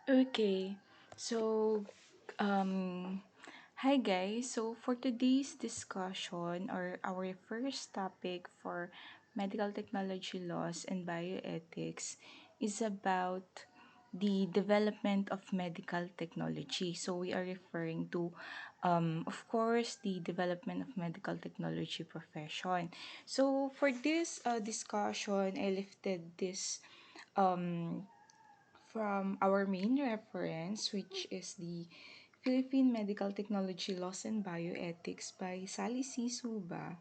Okay, so um, hi guys. So for today's discussion, or our first topic for medical technology laws and bioethics, is about the development of medical technology. So we are referring to, of course, the development of medical technology profession. So for this discussion, I lifted this um from our main reference, which is the Philippine Medical Technology Laws and Bioethics by Sally C. Suba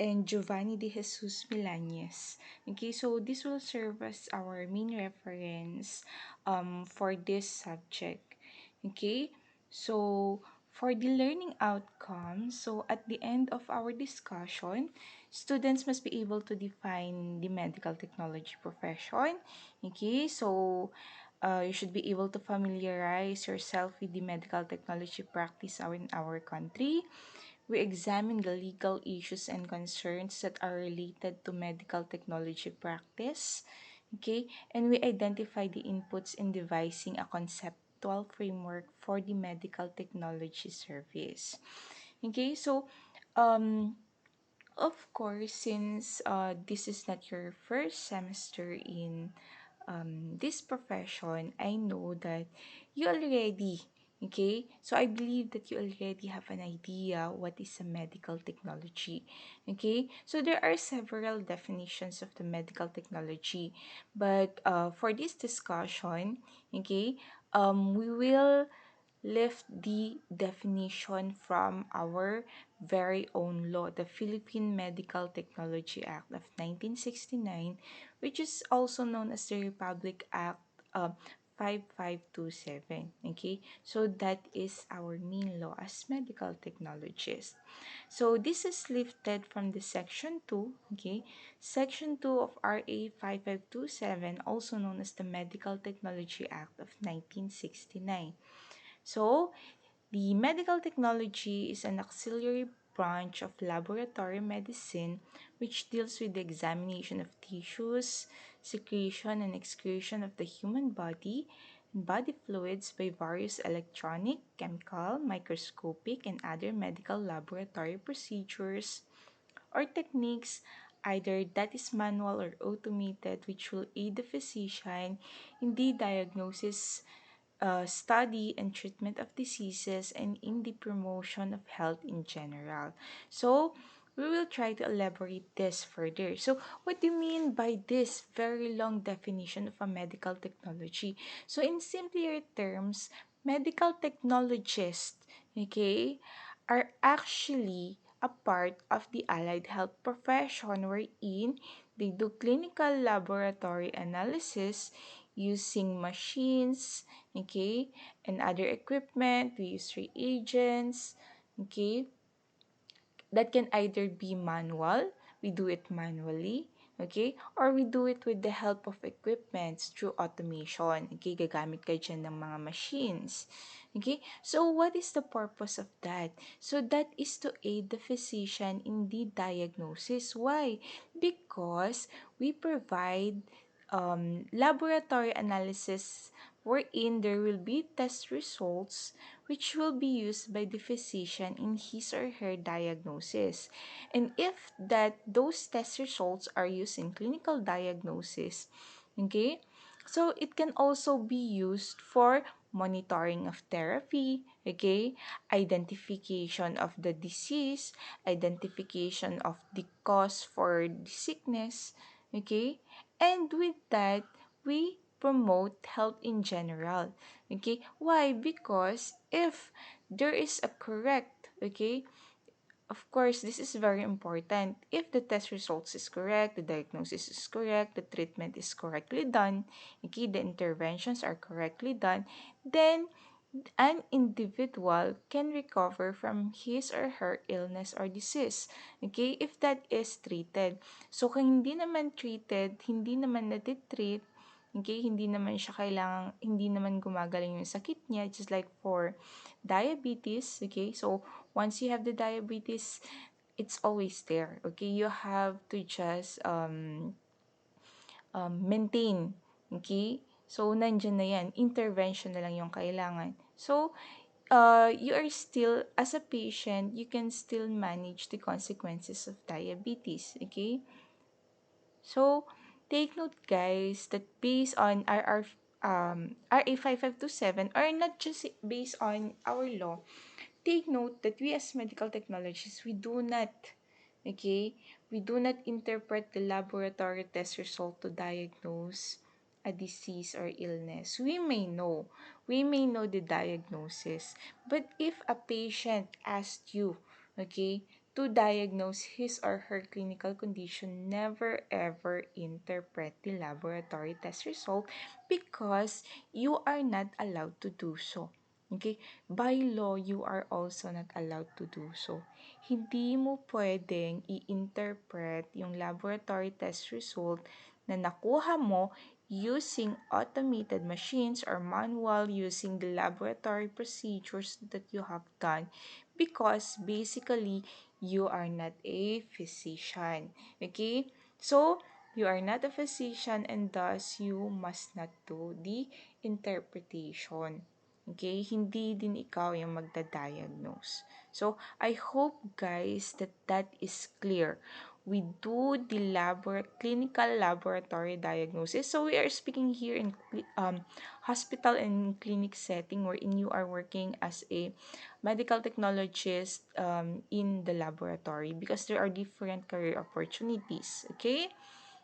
and Giovanni de Jesus Milanes. Okay, so this will serve as our main reference for this subject. Okay, so for the learning outcomes, so at the end of our discussion, students must be able to define the medical technology profession. Okay, so you should be able to familiarize yourself with the medical technology practice in our country. We examine the legal issues and concerns that are related to medical technology practice. Okay, and we identify the inputs in devising a conceptual framework for the medical technology service. Okay, so um, of course, since this is not your first semester in this profession, I know that you already, okay? So I believe that you already have an idea what is a medical technology, okay? So there are several definitions of the medical technology, but for this discussion, okay, we will lift the definition from our very own law, the Philippine Medical Technology Act of 1969, which is also known as the Republic Act 5527. Okay, so that is our main law as medical technologists. So this is lifted from the Section 2, okay? Section 2 of RA 5527, also known as the Medical Technology Act of 1969. So, the medical technology is an auxiliary branch of laboratory medicine which deals with the examination of tissues, secretion, and excretion of the human body and body fluids by various electronic, chemical, microscopic, and other medical laboratory procedures or techniques, either that is manual or automated, which will aid the physician in the diagnosis, study and treatment of diseases, and in the promotion of health in general. So, we will try to elaborate this further. So, what do you mean by this very long definition of a medical technology? So, in simpler terms, medical technologists, okay, are actually a part of the allied health profession wherein they do clinical laboratory analysis using machines, okay, and other equipment. We use reagents, okay, that can either be manual, we do it manually, okay, or we do it with the help of equipments through automation, okay, gagamit kayo dyan ng mga machines, okay. So, what is the purpose of that? So, that is to aid the physician in the diagnosis. Why? Because we provide laboratory analysis wherein there will be test results which will be used by the physician in his or her diagnosis. And if that those test results are used in clinical diagnosis, okay, so it can also be used for monitoring of therapy, okay, identification of the disease, identification of the cause for the sickness, okay, and with that, we promote health in general. Okay? Why? Because if there is a correct, okay, of course, this is very important. If the test results is correct, the diagnosis is correct, the treatment is correctly done, okay, the interventions are correctly done, then an individual can recover from his or her illness or disease. Okay, if that is treated. So, kung hindi naman treated, hindi naman natitreat, okay, hindi naman gumagaling yung sakit niya, just like for diabetes, okay, so once you have the diabetes, it's always there, okay, you have to just maintain, okay, So, nandiyan na yan. Intervention na lang yung kailangan. So, you are still, as a patient, you can still manage the consequences of diabetes. Okay? So, take note, guys, that based on RA 5527, or not just based on our law, take note that we as medical technologists, okay, we do not interpret the laboratory test result to diagnose a disease or illness. We may know the diagnosis, but if a patient asked you, okay, to diagnose his or her clinical condition, never ever interpret the laboratory test result because you are not allowed to do so. Okay? By law, you are also not allowed to do so. Hindi mo pwedeng i-interpret yung laboratory test result na nakuha mo using automated machines or manual using the laboratory procedures that you have done because basically you are not a physician. Okay? So, you are not a physician and thus you must not do the interpretation. Okay? Hindi din ikaw yung magda-diagnose. So, I hope guys that that is clear. We do the clinical laboratory diagnosis. So, we are speaking here in hospital and clinic setting wherein you are working as a medical technologist in the laboratory because there are different career opportunities. Okay?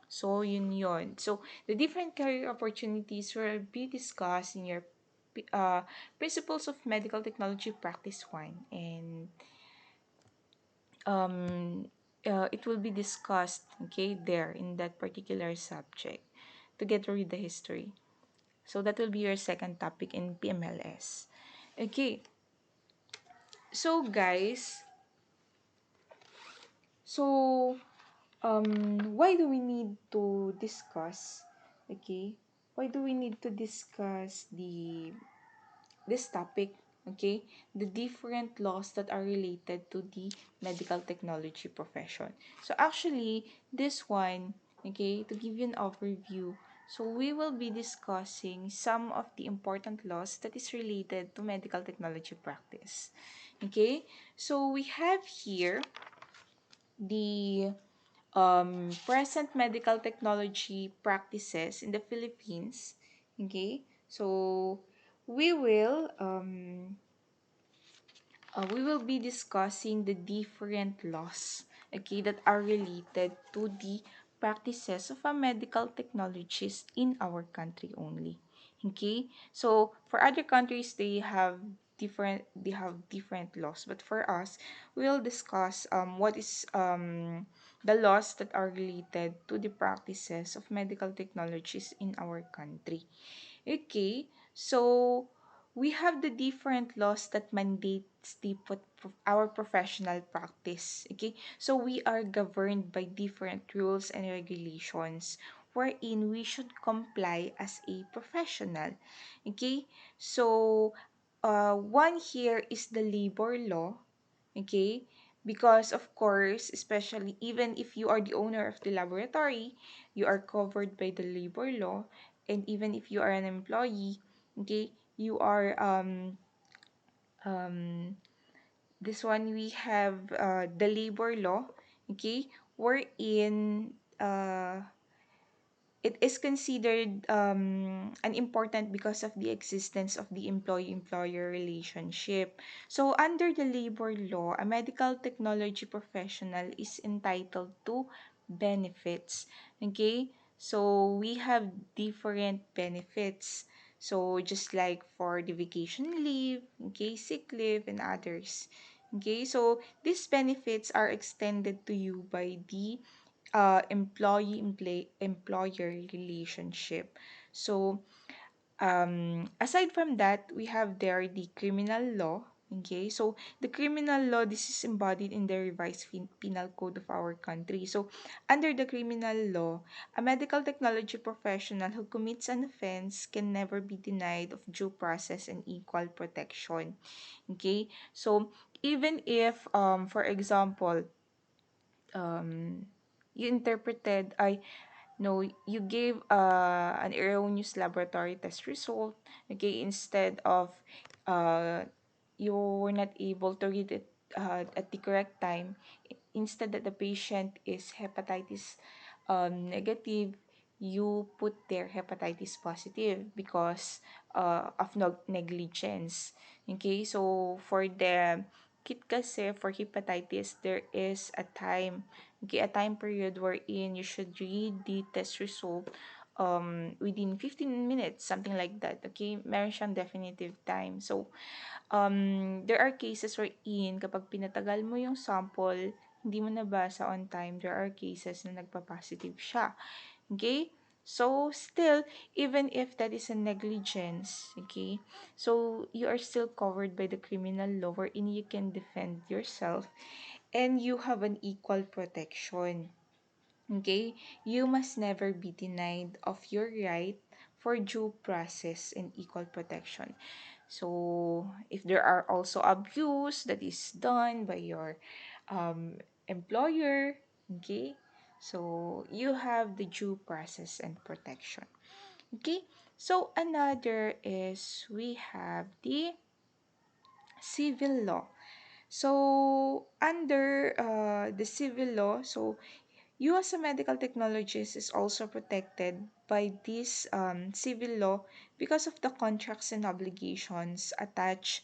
So, yun. So, the different career opportunities will be discussed in your uh, Principles of Medical Technology Practice 1. And it will be discussed, okay, there in that particular subject to get to read the history. So, that will be your second topic in PMLS. Okay. So, guys, so why do we need to discuss, okay, why do we need to discuss this topic, okay, the different laws that are related to the medical technology profession? So actually this one, okay, to give you an overview, so we will be discussing some of the important laws that is related to medical technology practice. Okay, so we have here the present medical technology practices in the Philippines. Okay, so we will um, we will be discussing the different laws, okay, that are related to the practices of a medical technologist in our country only. Okay, so for other countries they have different laws, but for us we'll discuss what is the laws that are related to the practices of medical technologists in our country. Okay, so we have the different laws that mandates our professional practice. Okay, so we are governed by different rules and regulations wherein we should comply as a professional. Okay, so one here is the labor law. Okay, because of course, especially even if you are the owner of the laboratory, you are covered by the labor law, and even if you are an employee, okay, you are um this one we have the labor law, okay, wherein it is considered an important because of the existence of the employee-employer relationship. So, under the labor law, a medical technology professional is entitled to benefits. Okay? So, we have different benefits. So, just like for the vacation leave, okay, sick leave, and others. Okay? So, these benefits are extended to you by the employer relationship. So, aside from that, we have there the criminal law. Okay, so the criminal law, this is embodied in the revised penal code of our country. So, under the criminal law, a medical technology professional who commits an offense can never be denied of due process and equal protection. Okay, so even if, for example, um, you interpreted, No, you gave an erroneous laboratory test result, okay, instead of uh, you were not able to read it at the correct time. Instead that the patient is hepatitis negative, you put their hepatitis positive because of negligence. Okay, so for the kit kasi for hepatitis, there is a time, okay, a time period wherein you should read the test result within 15 minutes, something like that. Okay, meron siyang definitive time. So, there are cases wherein kapag pinatagal mo yung sample, hindi mo nabasa on time, there are cases na nagpa-positive siya. Okay? So, still, even if that is a negligence, okay, so you are still covered by the criminal law wherein you can defend yourself and you have an equal protection. Okay? You must never be denied of your right for due process and equal protection. So, if there are also abuse that is done by your employer, okay, so you have the due process and protection. Okay, so another is we have the civil law. So, under the civil law, so you as a medical technologist is also protected by this civil law because of the contracts and obligations attached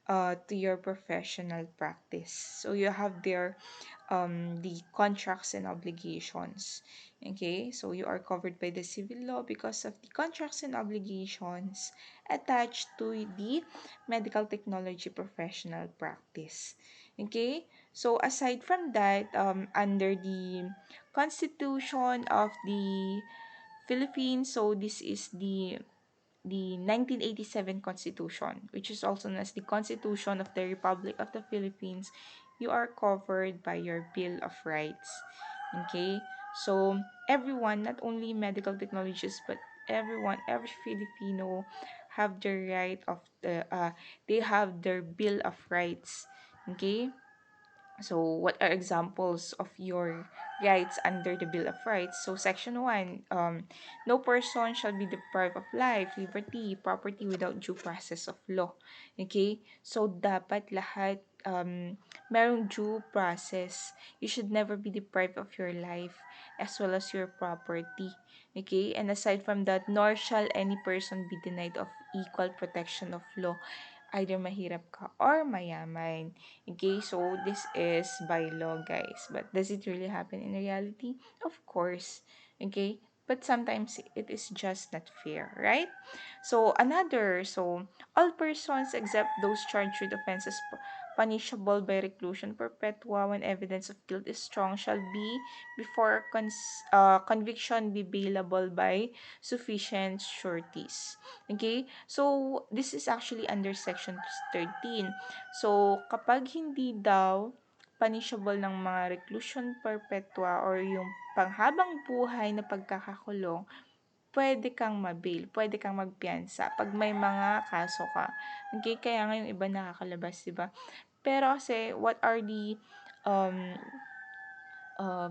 to your professional practice. So you have there the contracts and obligations. Okay, so you are covered by the civil law because of the contracts and obligations attached to the medical technology professional practice. Okay, so aside from that, under the Constitution of the Philippines, so this is the 1987 Constitution, which is also known as the Constitution of the Republic of the Philippines. You are covered by your Bill of Rights. Okay? So, everyone, not only medical technologists, but everyone, every Filipino have the right of they have their Bill of Rights. Okay? So, what are examples of your rights under the Bill of Rights? So, Section 1, no person shall be deprived of life, liberty, property without due process of law. Okay? So, dapat lahat merong due process. You should never be deprived of your life as well as your property. Okay? And aside from that, nor shall any person be denied of equal protection of law, either mahirap ka or mayaman. Okay, so this is by law, guys. But does it really happen in reality? Of course. Okay, but sometimes it is just not fair, right? So all persons except those charged with offenses punishable by reclusion perpetua when evidence of guilt is strong shall be before conviction be bailable by sufficient sureties. Okay? So, this is actually under Section 13. So, kapag hindi daw punishable ng mga reclusion perpetua or yung panghabang buhay na pagkakakulong, pwede kang mabail, pwede kang magpiyansa pag may mga kaso ka. Okay, kaya nga yung iba nakakalabas, di ba? Pero kasi, what are the um,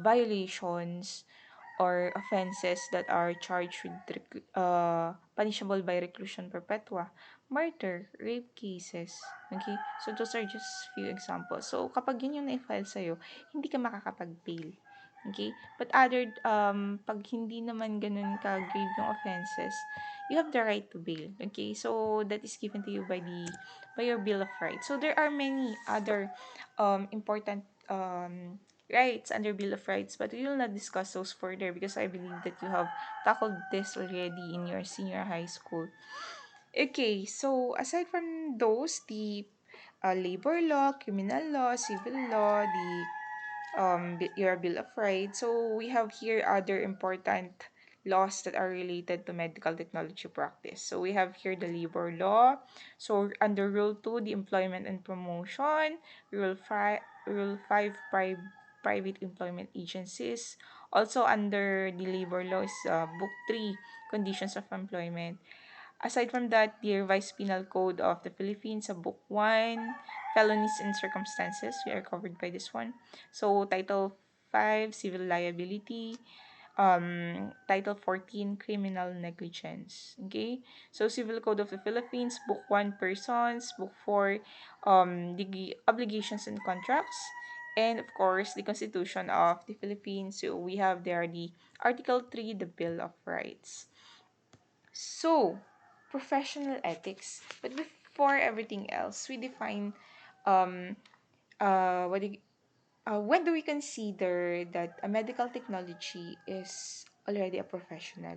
violations or offenses that are charged with punishable by reclusion perpetua? Murder, rape cases. Okay? So, those are just few examples. So, kapag yun yung na-file sa'yo, hindi ka makakapag-bail. Okay? But pag hindi naman ganun ka-grave yung offenses, you have the right to bail. Okay? So, that is given to you by your Bill of Rights. So, there are many other important rights under Bill of Rights, but we will not discuss those further because I believe that you have tackled this already in your senior high school. Okay, so aside from those, the labor law, criminal law, civil law, the your Bill of Rights. So we have here other important laws that are related to medical technology practice. So we have here the labor law. So under Rule 2, the employment and promotion. Rule 5, private employment agencies. Also under the labor law is Book 3, conditions of employment. Aside from that, the Revised Penal Code of the Philippines, Book 1, Felonies and Circumstances, we are covered by this one. So, Title 5, Civil Liability, Title 14, Criminal Negligence. Okay? So, Civil Code of the Philippines, Book 1, Persons, Book 4, the Obligations and Contracts, and of course, the Constitution of the Philippines. So, we have there the Article 3, the Bill of Rights. So, professional ethics. But before everything else, we define um, what do when do we consider that a medical technology is already a professional?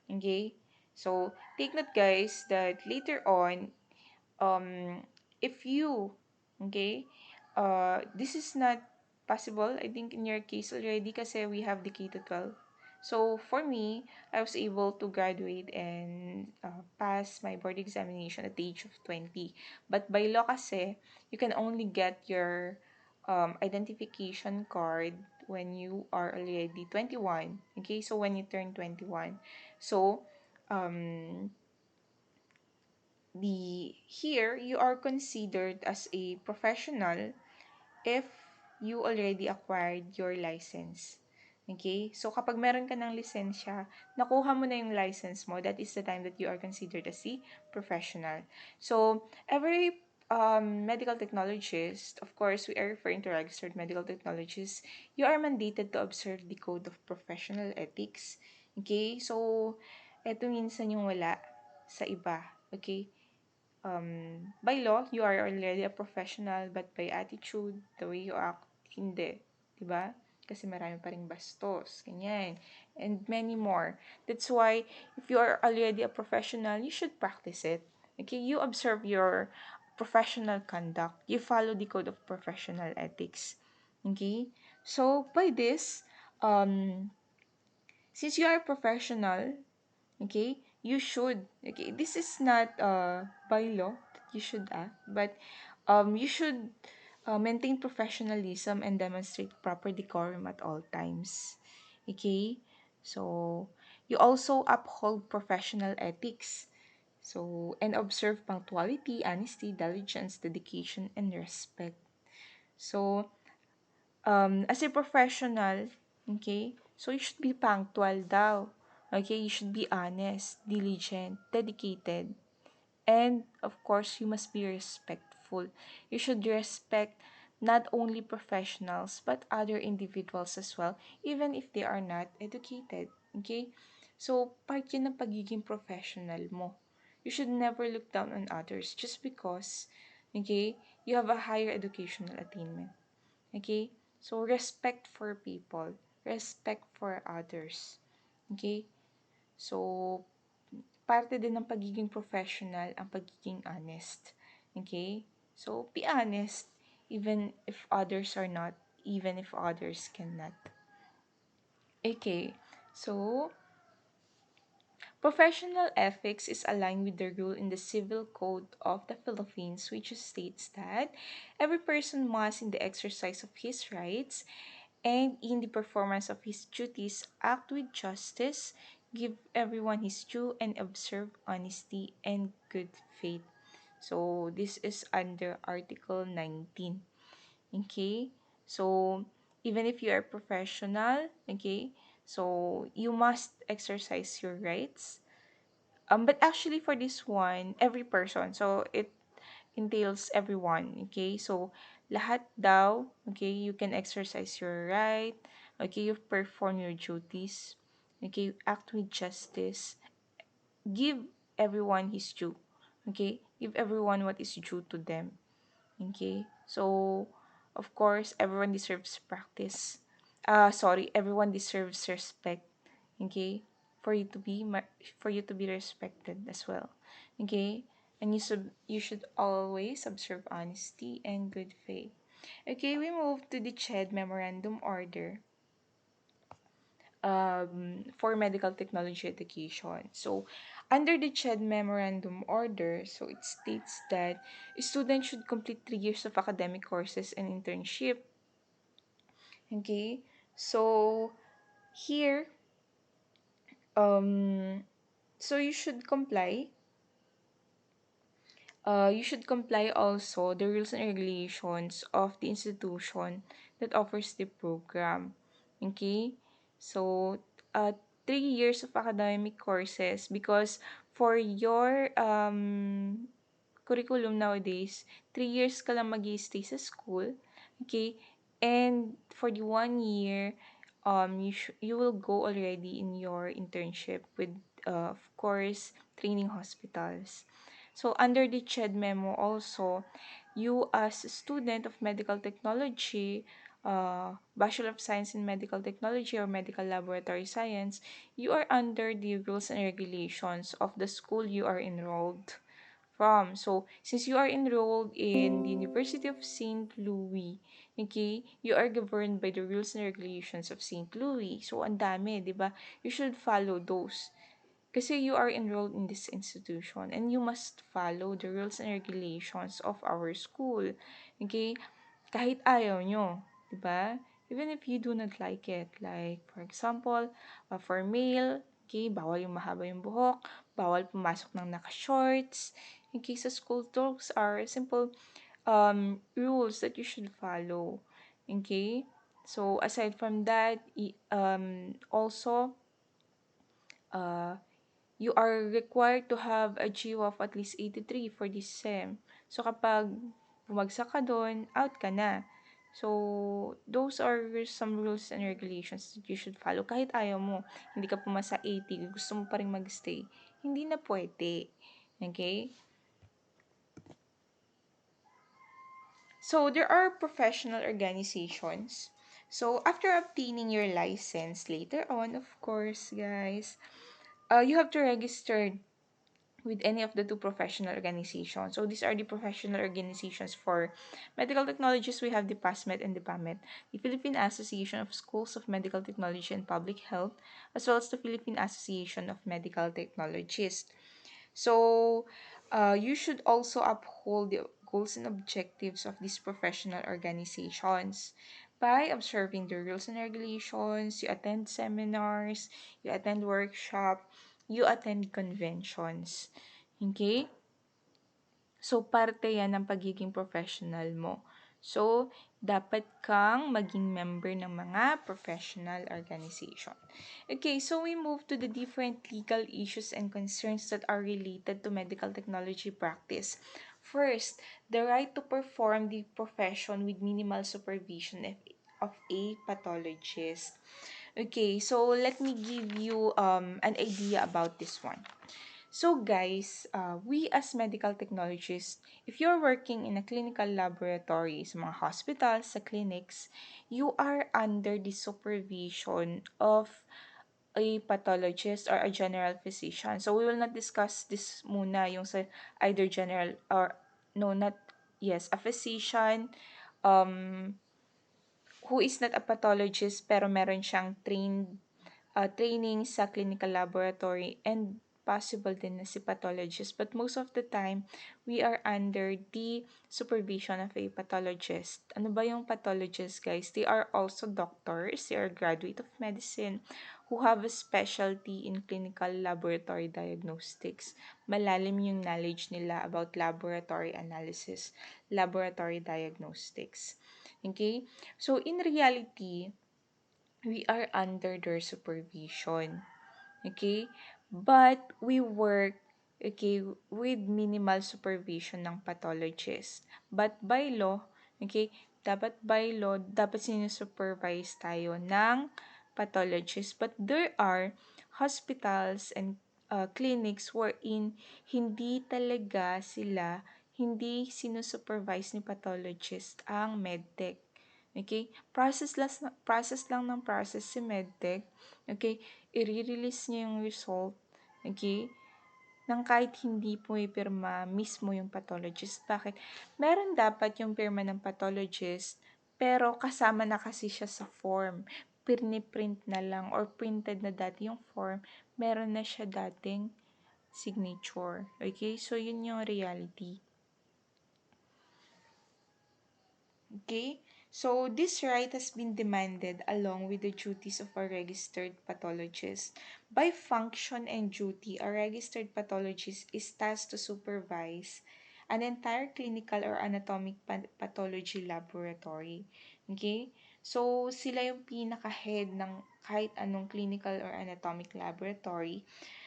Okay, so take note, guys, that later on, um, if you, okay, this is not possible. I think in your case already, kasi we have the K to 12. So for me, I was able to graduate and pass my board examination at the age of 20. But by law kasi, you can only get your identification card when you are already 21. Okay, so when you turn 21. So, um, the here you are considered as a professional if you already acquired your license. Okay? So, kapag meron ka ng lisensya, nakuha mo na yung license mo, that is the time that you are considered as a professional. So, every medical technologist, of course, we are referring to registered medical technologists, you are mandated to observe the Code of Professional Ethics. Okay? So, eto minsan yung wala sa iba. Okay? By law, you are already a professional, but by attitude, the way you act, hindi. Diba? Kasi marami pa ring bastos, ganyan. And many more. That's why, if you are already a professional, you should practice it. Okay? You observe your professional conduct. You follow the code of professional ethics. Okay? So, by this, since you are a professional, okay, you should, okay, this is not by law that you should act, but you should maintain professionalism and demonstrate proper decorum at all times. Okay, so you also uphold professional ethics, so and observe punctuality, honesty, diligence, dedication, and respect. So as a professional, okay, so you should be punctual daw. Okay, you should be honest, diligent, dedicated, and of course, you must be respectful. You should respect not only professionals but other individuals as well, even if they are not educated. Okay? So, part yun ng pagiging professional mo. You should never look down on others just because, okay, you have a higher educational attainment. Okay? So, respect for people, respect for others. Okay? So, parte din ng pagiging professional ang pagiging honest. Okay? So, be honest even if others are not, even if others cannot. Okay. So, professional ethics is aligned with the rule in the Civil Code of the Philippines, which states that every person must, in the exercise of his rights and in the performance of his duties, act with justice, give everyone his due, and observe honesty and good faith. So, this is under Article 19. Okay? So, even if you are professional, okay, so you must exercise your rights. But actually for this one, every person, so it entails everyone, okay? So, lahat daw, okay, you can exercise your right, okay, you perform your duties, okay, act with justice, give everyone his due, okay? Give everyone what is due to them, okay? So, of course, everyone deserves practice. Everyone deserves respect, okay? For you to be respected as well, okay? And you should always observe honesty and good faith. Okay, we move to the CHED Memorandum Order for medical technology education. So, under the CHED Memorandum Order, so it states that students should complete 3 years of academic courses and internship. Okay, so here, um, so you should comply also the rules and regulations of the institution that offers the program. Okay? So, 3 years of academic courses because for your curriculum nowadays, 3 years ka lang mag-i-stay sa school, okay? And for the 1 year, you will go already in your internship with, of course, training hospitals. So under the CHED memo also, you as a student of medical technology, Bachelor of Science in Medical Technology or Medical Laboratory Science, you are under the rules and regulations of the school you are enrolled from. So, since you are enrolled in the University of St. Louis, okay, you are governed by the rules and regulations of St. Louis. So, ang dami, di ba? You should follow those. Kasi you are enrolled in this institution and you must follow the rules and regulations of our school. Okay? Kahit ayaw nyo, 'di ba? Even if you do not like it. Like, for example, for male, okay, bawal yung mahaba yung buhok, bawal pumasok ng naka-shorts. Okay, sa school, those are simple rules that you should follow. Okay? So, aside from that, also, uh, you are required to have a GWA of at least 83 for this SEM. So, kapag bumagsak ka doon, out ka na. So, those are some rules and regulations that you should follow. Kahit ayaw mo, hindi ka pumasa 80, gusto mo pa rin magstay, hindi na pwede. Okay? So, there are professional organizations. So, after obtaining your license later on, of course, guys, you have to register with any of the two professional organizations. So these are the professional organizations for medical technologists. We have the PASMET and the PAMET, the Philippine Association of Schools of Medical Technology and Public Health, as well as the Philippine Association of Medical Technologists. So you should also uphold the goals and objectives of these professional organizations by observing the rules and regulations. You attend seminars, you attend workshop, you attend conventions. Okay? So, parte yan ng pagiging professional mo. So, dapat kang maging member ng mga professional organization. Okay, so we move to the different legal issues and concerns that are related to medical technology practice. First, the right to perform the profession with minimal supervision of a pathologist. Okay, so let me give you an idea about this one. So guys, we as medical technologists, if you're working in a clinical laboratory, sa mga hospitals, sa clinics, you are under the supervision of a pathologist or a general physician. So we will not discuss this muna, yung sa either general or no, not, yes, a physician, um, who is not a pathologist pero meron siyang training sa clinical laboratory and possible din na si pathologist. But most of the time, we are under the supervision of a pathologist. Ano ba yung pathologist, guys? They are also doctors. They are graduate of medicine who have a specialty in clinical laboratory diagnostics. Malalim yung knowledge nila about laboratory analysis, laboratory diagnostics. Okay? So, in reality, we are under their supervision. Okay? But we work, okay, with minimal supervision ng pathologist. But by law, okay, dapat sinusupervise tayo ng pathologist. But there are hospitals and clinics wherein hindi sinusupervise ni pathologist ang medtech. Okay? Process lang ng process si medtech. Okay? I-release niya yung result. Okay? Nang kahit hindi pumipirma mismo yung pathologist. Bakit? Meron dapat yung pirma ng pathologist, pero kasama na kasi siya sa form. Print na lang or printed na dati yung form, meron na siya dating signature. Okay? So, yun yung reality. Okay? So, this right has been demanded along with the duties of a registered pathologist. By function and duty, a registered pathologist is tasked to supervise an entire clinical or anatomic pathology laboratory. Okay? So, sila yung pinaka-head ng kahit anong clinical or anatomic laboratory.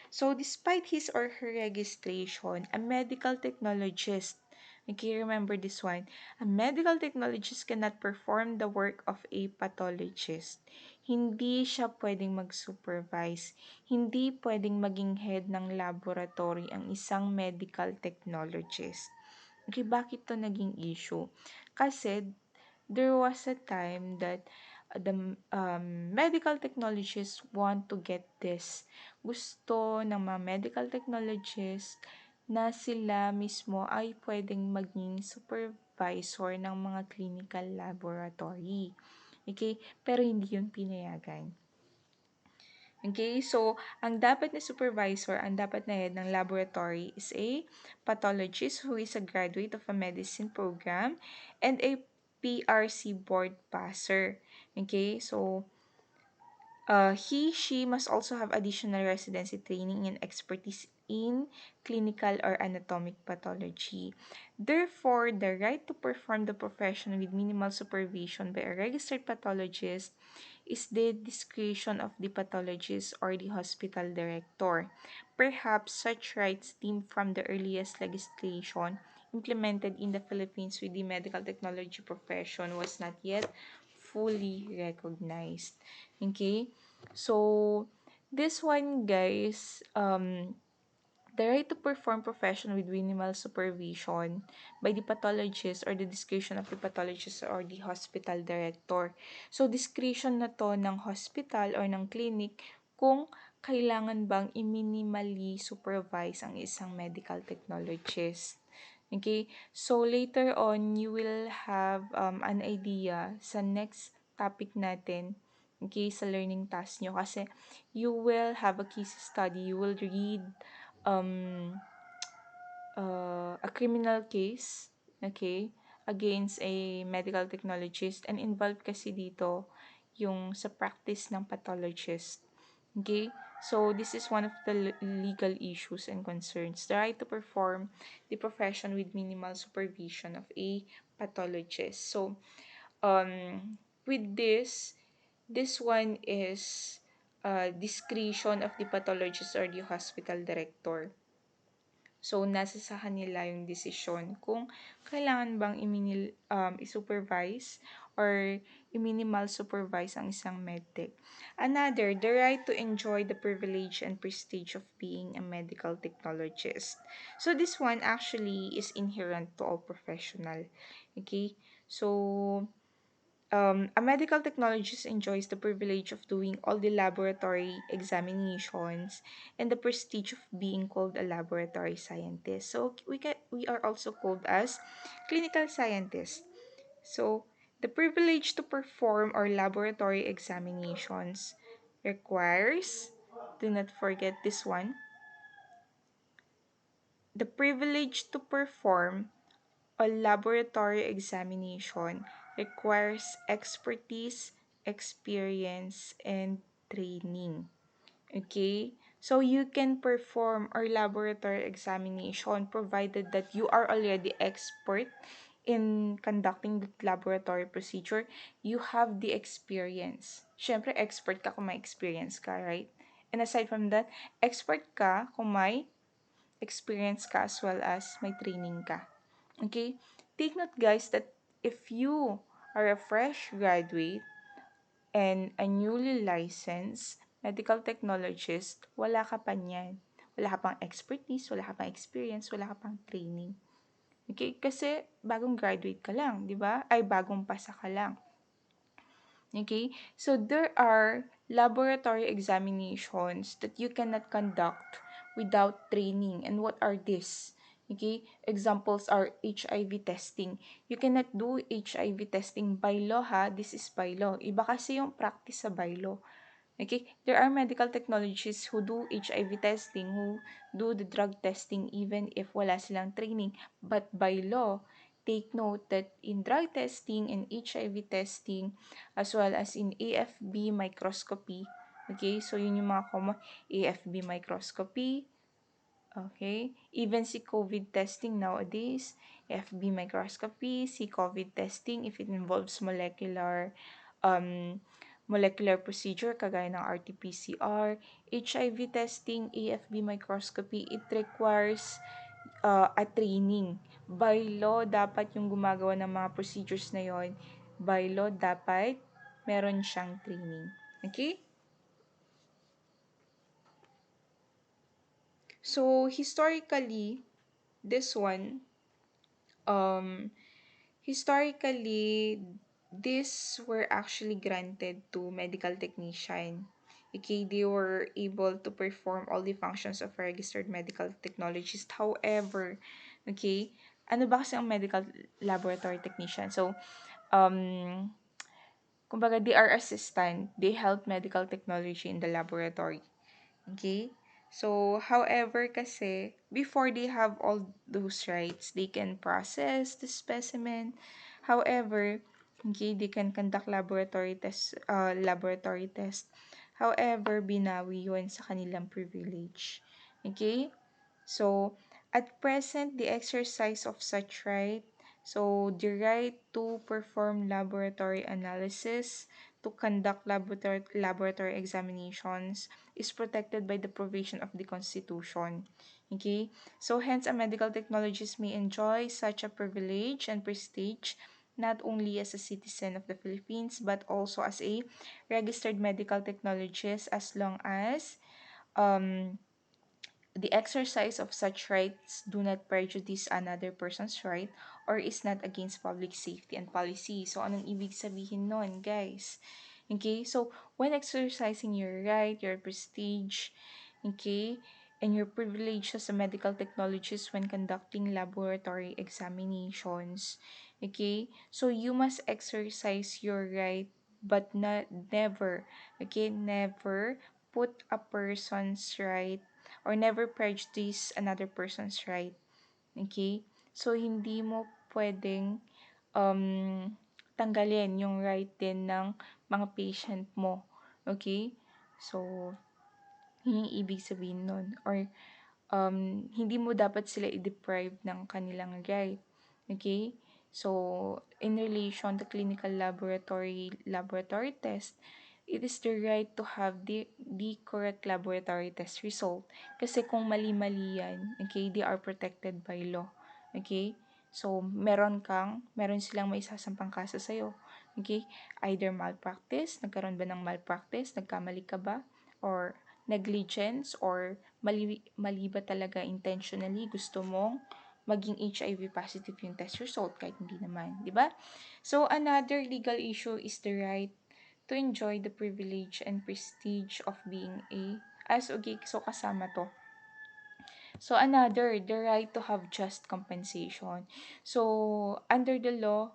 So, despite his or her registration, a medical technologist, okay, remember this one, a medical technologist cannot perform the work of a pathologist. Hindi siya pwedeng mag-supervise, hindi pwedeng maging head ng laboratory ang isang medical technologist. Okay, bakit to naging issue? Kasi there was a time that the medical technologists want to get this. Gusto ng mga medical technologists na sila mismo ay pwedeng maging supervisor ng mga clinical laboratory. Okay? Pero hindi yun pinayagan. Okay, so ang dapat na supervisor, ang dapat na head ng laboratory is a pathologist who is a graduate of a medicine program and a PRC board passer. Okay, so she must also have additional residency training and expertise in clinical or anatomic pathology. Therefore, the right to perform the profession with minimal supervision by a registered pathologist is the discretion of the pathologist or the hospital director. Perhaps such rights stem from the earliest legislation implemented in the Philippines with the medical technology profession was not yet fully recognized. Okay? So, this one, guys, the right to perform profession with minimal supervision by the pathologist or the discretion of the pathologist or the hospital director. So, discretion na to ng hospital or ng clinic kung kailangan bang i-minimally supervise ang isang medical technologist. Okay? So, later on, you will have an idea sa next topic natin, okay, sa learning task nyo. Kasi, you will have a case study. You will read um, a criminal case, okay, against a medical technologist, and involved kasi dito yung sa practice ng pathologist. Okay? So, this is one of the legal issues and concerns. The right to perform the profession with minimal supervision of a pathologist. So, with this one is discretion of the pathologist or the hospital director. So, nasa sa kanila yung desisyon kung kailangan bang i-supervise or i-minimal supervise ang isang medtech. Another, the right to enjoy the privilege and prestige of being a medical technologist. So, this one actually is inherent to all professional. Okay? So, a medical technologist enjoys the privilege of doing all the laboratory examinations and the prestige of being called a laboratory scientist. So we are also called as clinical scientists. So the privilege to perform our laboratory examinations requires, do not forget this one, the privilege to perform a laboratory examination requires expertise, experience, and training. Okay? So you can perform our laboratory examination provided that you are already expert in conducting the laboratory procedure. You have the experience. Siyempre, expert ka kung may experience ka, right? And aside from that, expert ka kung may experience ka as well as may training ka. Okay? Take note, guys, that if you are a fresh graduate and a newly licensed medical technologist, wala ka pa niyan. Wala ka pang expertise, wala ka pang experience, wala ka pang training. Okay? Kasi bagong graduate ka lang, di ba? Ay, bagong pasa ka lang. Okay? So, there are laboratory examinations that you cannot conduct without training. And what are these? Okay? Examples are HIV testing. You cannot do HIV testing by law, ha? This is by law. Iba kasi yung practice sa by law. Okay? There are medical technologists who do HIV testing, who do the drug testing even if wala silang training. But by law, take note that in drug testing and HIV testing, as well as in AFB microscopy, okay? So, yun yung mga common AFB microscopy, okay? Even si COVID testing nowadays, AFB microscopy, si COVID testing if it involves molecular molecular procedure kagaya ng RT-PCR, HIV testing, AFB microscopy, it requires a training. By law, dapat yung gumagawa ng mga procedures na yon, by law, dapat meron siyang training. Okay? So, historically, this one, um, historically, these were actually granted to medical technician. Okay, they were able to perform all the functions of a registered medical technologist. However, okay, ano ba kasi ang medical laboratory technician? So, um, kumbaga, they are assistant. They help medical technology in the laboratory. Okay? So, however kasi, before they have all those rights, they can process the specimen. However, okay, they can conduct laboratory test. However, binawi yun sa kanilang privilege. Okay? So, at present, the exercise of such right, so the right to perform laboratory analysis, to conduct laboratory examinations, is protected by the provision of the Constitution. Okay? So, hence, a medical technologist may enjoy such a privilege and prestige not only as a citizen of the Philippines but also as a registered medical technologist as long as um, the exercise of such rights do not prejudice another person's right or is not against public safety and policy. So, anong ibig sabihin nun, guys? Okay, so when exercising your right, your prestige, okay, and your privilege as a medical technologist when conducting laboratory examinations, okay, so you must exercise your right but not never, okay, never put a person's right or never prejudice another person's right. Okay? So, hindi mo pwedeng tanggalin yung right din ng mga patient mo. Okay? So, yun yung ibig sabihin nun. Or, hindi mo dapat sila i-deprive ng kanilang right. Okay? So, in relation to clinical laboratory test, it is the right to have the correct laboratory test result. Kasi kung mali-mali yan, okay, they are protected by law. Okay? So, meron silang may sasampang kaso sa'yo. Okay? Either malpractice, nagkaroon ba ng malpractice, nagkamali ka ba? Or negligence, or mali ba talaga intentionally gusto mong maging HIV positive yung test result kahit hindi naman, di ba? So, another legal issue is the right to enjoy the privilege and prestige of being okay, so kasama to. So, another, the right to have just compensation. So, under the law,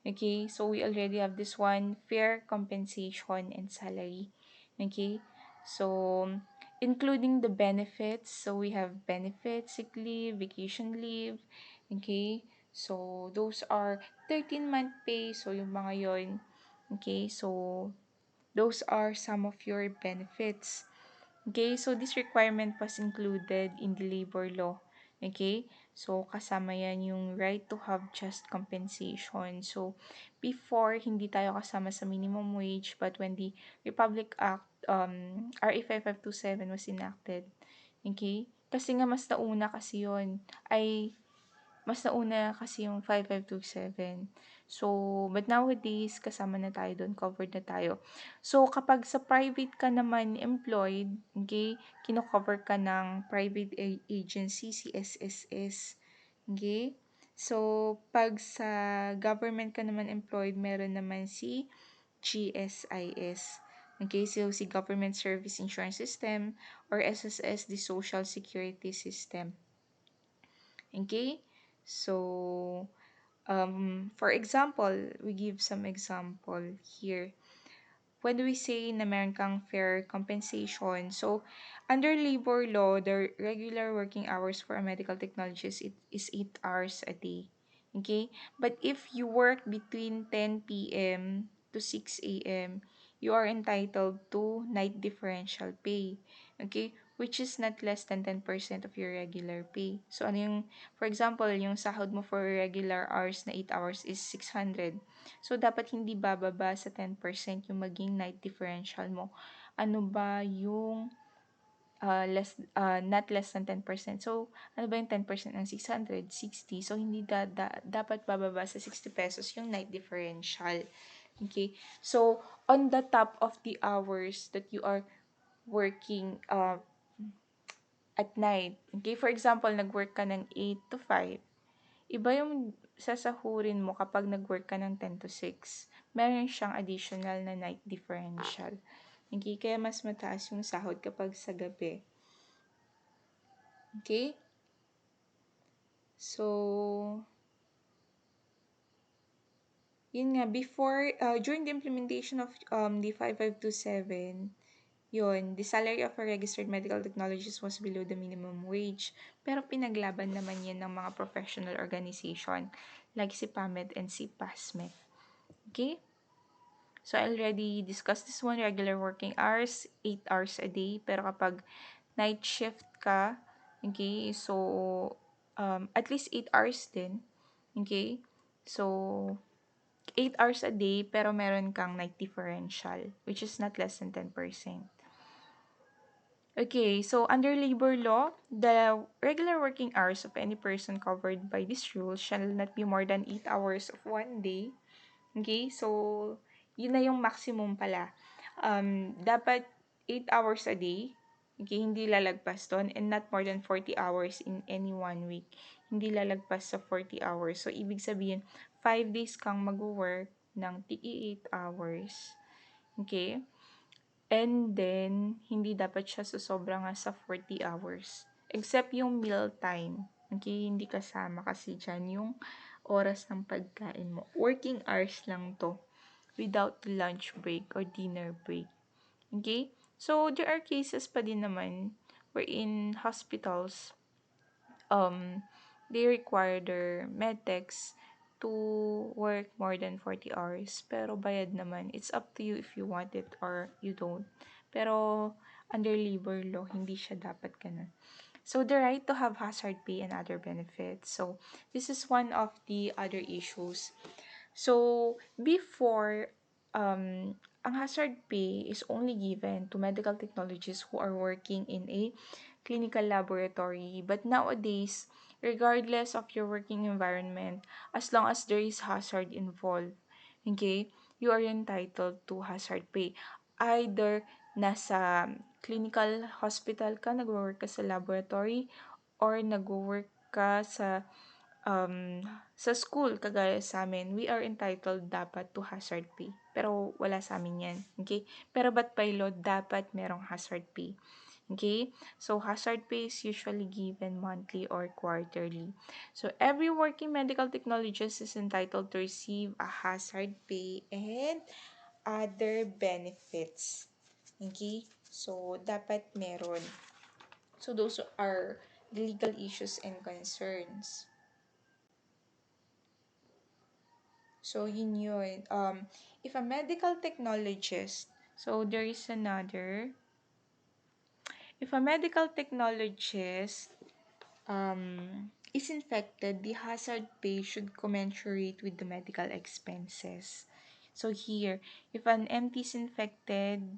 okay, so we already have this one, fair compensation and salary. Okay, so including the benefits, so we have benefits, sick leave, vacation leave. Okay, so those are 13-month pay, so yung mga yon. Okay, so those are some of your benefits. Okay, so this requirement was included in the labor law. Okay, so kasama yan yung right to have just compensation. So, before, hindi tayo kasama sa minimum wage, but when the Republic Act, RA 5527 was enacted, okay, kasi nga mas nauna kasi yung 5527. So, but nowadays, kasama na tayo doon, covered na tayo. So, kapag sa private ka naman employed, okay, kino-cover ka ng private agency, CSSS, okay? So, pag sa government ka naman employed, meron naman si GSIS. Okay, so si Government Service Insurance System or SSS, the Social Security System. Okay? So, for example, we give some example here. When we say na meron kang fair compensation, so under labor law, the regular working hours for a medical technologist is 8 hours a day. Okay? But if you work between 10 p.m. to 6 a.m., you are entitled to night differential pay. Okay? which is not less than 10% of your regular pay. So, ano yung, for example, yung sahod mo for regular hours na 8 hours is 600. So, dapat hindi bababa sa 10% yung maging night differential mo. Ano ba yung not less than 10%. So, ano ba yung 10% ng 600? 60. So, hindi dapat bababa sa 60 pesos yung night differential. Okay? So, on the top of the hours that you are working at night. Okay? For example, nag-work ka ng 8 to 5. Iba yung sasahurin mo kapag nag-work ka ng 10 to 6. Meron siyang additional na night differential. Okay? Kaya mas mataas yung sahod kapag sa gabi. Okay? So, yun nga, during the implementation of the 5527, yun, the salary of a registered medical technologist was below the minimum wage. Pero pinaglaban naman yan ng mga professional organization like si PAMED and si PASMED. Okay? So, I already discussed this one, regular working hours, 8 hours a day. Pero kapag night shift ka, okay, so, at least 8 hours din. Okay? So, 8 hours a day, pero meron kang night differential, which is not less than 10%. Okay, so under labor law, the regular working hours of any person covered by this rule shall not be more than 8 hours of one day. Okay, so yun na yung maximum pala. Dapat 8 hours a day. Okay, hindi lalagpas doon, and not more than 40 hours in any one week. Hindi lalagpas sa 40 hours. So, ibig sabihin, 5 days kang mag-work ng tigi 8 hours. Okay? And then, hindi dapat siya susobra nga sa 40 hours. Except yung meal time. Okay? Hindi kasama kasi dyan yung oras ng pagkain mo. Working hours lang to. Without lunch break or dinner break. Okay? So, there are cases pa din naman wherein hospitals, they require their medtechs to work more than 40 hours. Pero bayad naman. It's up to you if you want it or you don't. Pero under labor law, hindi siya dapat ganun. So, the right to have hazard pay and other benefits. So, this is one of the other issues. So, before, ang hazard pay is only given to medical technologists who are working in a clinical laboratory. But nowadays, regardless of your working environment, as long as there is hazard involved, okay, you are entitled to hazard pay. Either nasa clinical hospital ka, nag-work ka sa laboratory, or nag-work ka sa school, kagaya sa amin, we are entitled dapat to hazard pay. Pero wala sa amin yan. Okay? Pero but by law, dapat merong hazard pay. Okay? So, hazard pay is usually given monthly or quarterly. So, every working medical technologist is entitled to receive a hazard pay and other benefits. Okay? So, dapat meron. So, those are the legal issues and concerns. So, yun yun. If a medical technologist, so there is another, if a medical technologist is infected, the hazard pay should commensurate with the medical expenses. So here, if an MT is infected,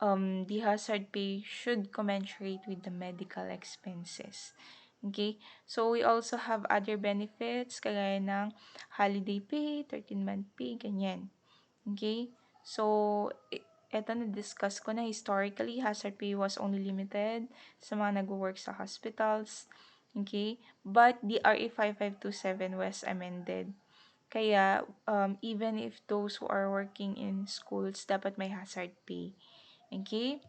the hazard pay should commensurate with the medical expenses. Okay? So, we also have other benefits, kagaya ng holiday pay, 13-month pay, ganyan. Okay? So, eto na-discuss ko na historically, hazard pay was only limited sa mga nag-work sa hospitals. Okay? But the RA 5527 was amended. Kaya, even if those who are working in schools, dapat may hazard pay. Okay?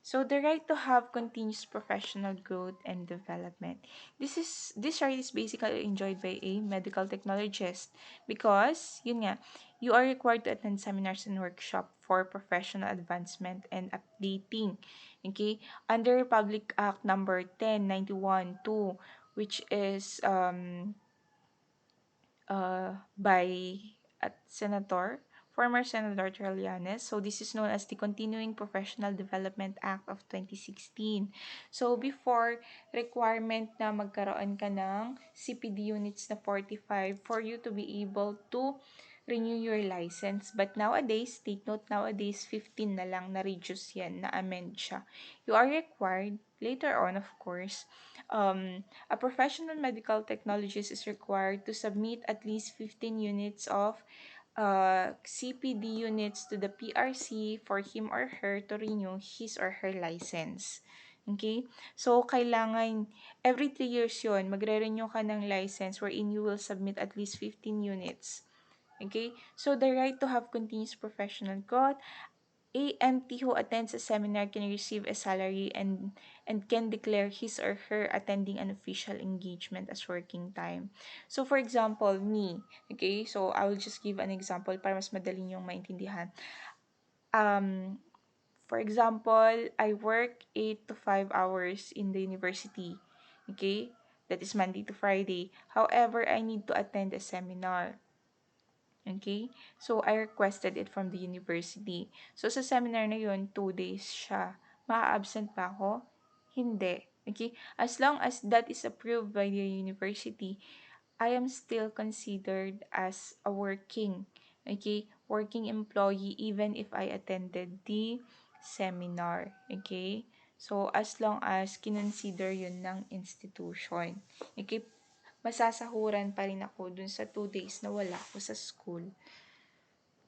So the right to have continuous professional growth and development. This right is basically enjoyed by a medical technologist because yun nga, you are required to attend seminars and workshop for professional advancement and updating. Okay? Under Republic Act number 1091-2, which is by Senator former Senator Trillanes. So this is known as the Continuing Professional Development Act of 2016. So before, requirement na magkaroon ka ng CPD units na 45 for you to be able to renew your license. But nowadays, take note, nowadays 15 na lang, na-reduce yan, na-amend siya. You are required, later on of course, a professional medical technologist is required to submit at least 15 units of CPD units to the PRC for him or her to renew his or her license. Okay? So, kailangan, every 3 years yun, magre-renew ka ng license wherein you will submit at least 15 units. Okay? So, the right to have continuous professional growth, AMT who attends a seminar can receive a salary and can declare his or her attending an official engagement as working time. So for example, me, okay? So I will just give an example para mas madali niyong maintindihan. Um for example, I work 8 to 5 hours in the university. Okay? That is Monday to Friday. However, I need to attend a seminar. Okay? So, I requested it from the university. So, sa seminar na yun, 2 days siya. Maa-absent pa ako? Hindi. Okay? As long as that is approved by the university, I am still considered as a working employee even if I attended the seminar. Okay? So, as long as kinonsider yun ng institution. Okay? Masasahuran pa rin ako dun sa 2 days na wala ako sa school.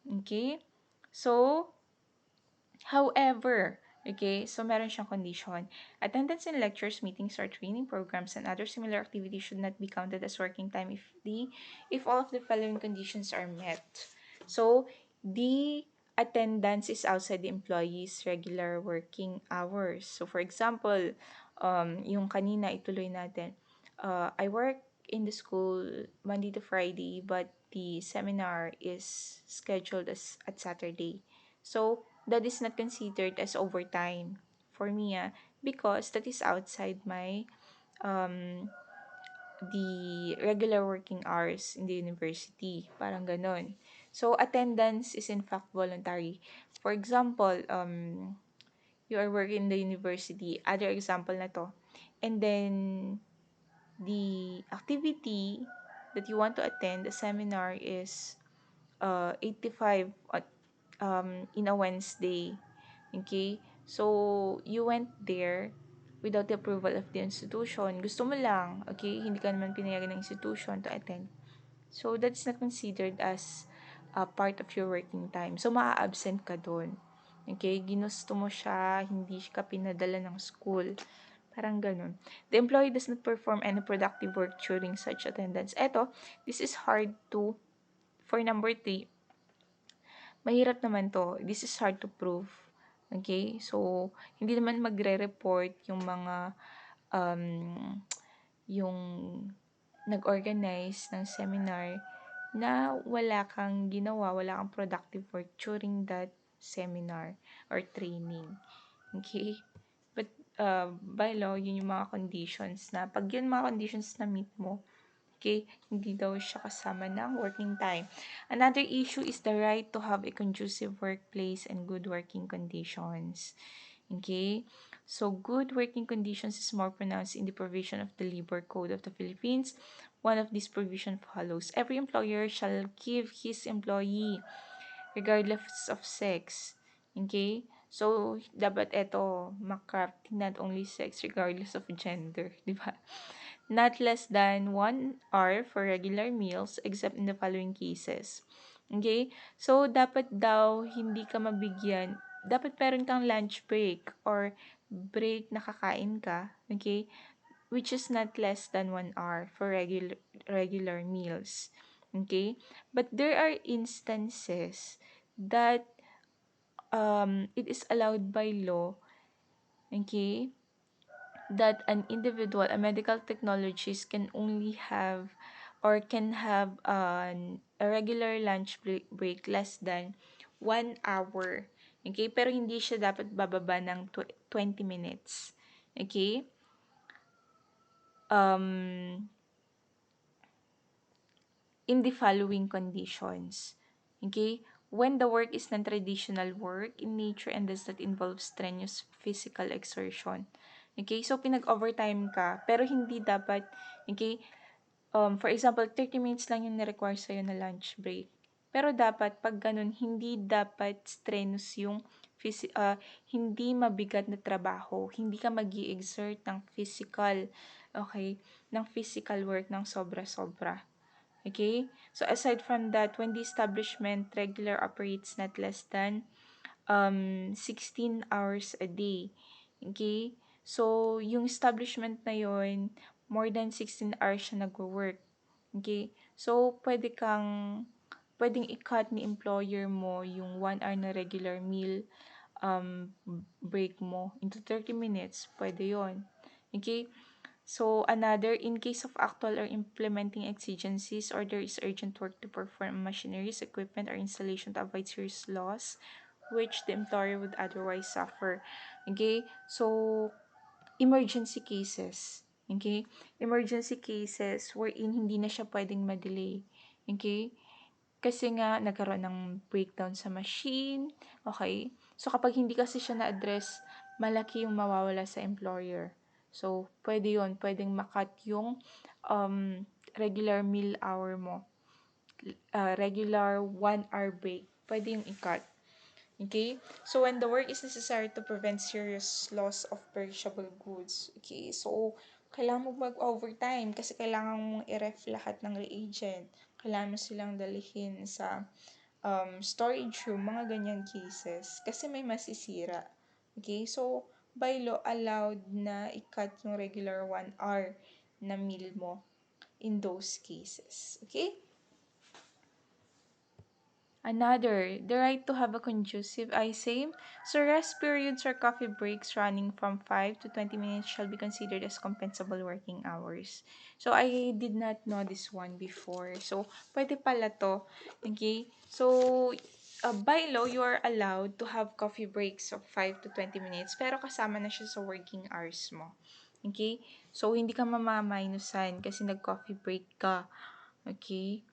Okay? So, however, okay, so meron siyang condition. Attendance in lectures, meetings, or training programs and other similar activities should not be counted as working time if all of the following conditions are met. So, the attendance is outside the employee's regular working hours. So, for example, yung kanina ituloy natin. I work in the school Monday to Friday, but the seminar is scheduled as at Saturday. So, that is not considered as overtime for me, because that is outside my um, the regular working hours in the university. Parang ganon. So, attendance is in fact voluntary. For example, you are working in the university, other example na to, and then the activity that you want to attend, the seminar is 85 in a Wednesday. Okay? So, you went there without the approval of the institution. Gusto mo lang, okay? Hindi ka naman pinayagan ng institution to attend. So, that's not considered as a part of your working time. So, maa-absent ka doon. Okay? Ginusto mo siya, hindi ka pinadala ng school. Parang ganun. The employee does not perform any productive work during such attendance. Eto, this is hard to, for number 3, mahirap naman to. This is hard to prove. Okay? So, hindi naman magre-report yung mga, um, yung nag-organize ng seminar na wala kang ginawa, wala kang productive work during that seminar or training. Okay? But, by law, yun yung mga conditions na, pag yun mga conditions na meet mo, okay, hindi daw siya kasama ng working time. Another issue is the right to have a conducive workplace and good working conditions. Okay? So, good working conditions is more pronounced in the provision of the Labor Code of the Philippines. One of these provisions follows: every employer shall give his employee, regardless of sex. Okay? So, dapat ito, makrafting not only sex, regardless of gender. Di ba? Not less than 1 hour for regular meals, except in the following cases. Okay? So, dapat daw, hindi ka mabigyan, dapat meron kang lunch break or break na kakain ka. Okay? Which is not less than 1 hour for regular meals. Okay? But there are instances that it is allowed by law, okay, that an individual, a medical technologist can only have or can have a regular lunch break less than 1 hour. Okay? Pero hindi siya dapat bababa ng 20 minutes. Okay? In the following conditions. Okay? when the work is non-traditional work in nature and does not involve strenuous physical exertion. Okay, so pinag-overtime ka, pero hindi dapat, okay, for example, 30 minutes lang yung na-require sa'yo na lunch break. Pero dapat, pag ganun, hindi dapat strenuous yung hindi mabigat na trabaho. Hindi ka mag exert ng physical, okay, ng physical work ng sobra-sobra. Okay? So, aside from that, when the establishment regular operates not less than 16 hours a day. Okay? So, yung establishment na yon more than 16 hours siya nagwo-work. Okay? So, pwedeng i-cut ni employer mo yung 1 hour na regular meal break mo into 30 minutes. Pwede yon. Okay? So, another, in case of actual or implementing exigencies or there is urgent work to perform machineries, equipment, or installation to avoid serious loss, which the employer would otherwise suffer. Okay? So, emergency cases. Okay? Emergency cases wherein hindi na siya pwedeng ma-delay. Okay? Kasi nga, nagkaroon ng breakdown sa machine. Okay? So, kapag hindi kasi siya na-address, malaki yung mawawala sa employer. So, pwede yun. Pwedeng makat yung regular meal hour mo. Regular 1 hour break. Pwede yung i-cut. Okay? So, when the work is necessary to prevent serious loss of perishable goods. Okay? So, kailangan mo mag-overtime kasi kailangan mong i-ref lahat ng reagent. Kailangan mo silang dalhin sa storage room, mga ganyang cases. Kasi may masisira. Okay? So, by law, allowed na i-cut yung regular 1 hour na meal mo in those cases. Okay? Another, the right to have a conducive eye same. So rest periods or coffee breaks running from 5 to 20 minutes shall be considered as compensable working hours. So I did not know this one before. So pwede pala to. Okay? So by law, you are allowed to have coffee breaks of 5 to 20 minutes pero kasama na siya sa working hours mo. Okay? So hindi ka mamaminusan kasi nag-coffee break ka. Okay?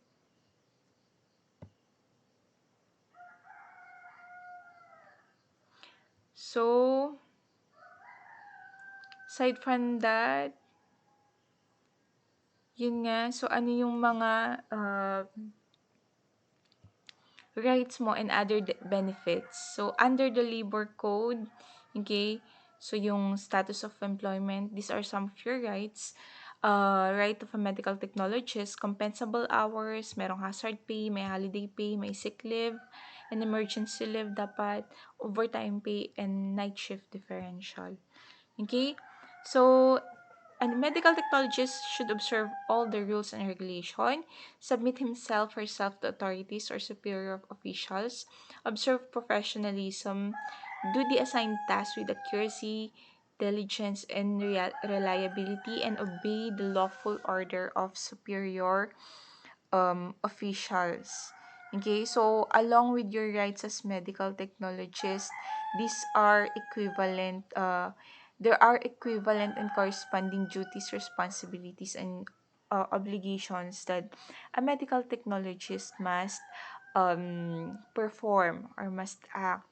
So, aside from that, yun nga, so ano yung mga rights mo and other benefits. So, under the labor code, okay, so yung status of employment, these are some of your rights. Right of a medical technologist, compensable hours, merong hazard pay, may holiday pay, may sick leave, and emergency leave dapat, overtime pay, and night shift differential. Okay? So, a medical technologist should observe all the rules and regulation, submit himself or herself to authorities or superior officials, observe professionalism, do the assigned tasks with accuracy, diligence, and reliability, and obey the lawful order of superior officials. Okay, so along with your rights as medical technologist, these are equivalent, there are equivalent and corresponding duties, responsibilities, and obligations that a medical technologist must perform or must act.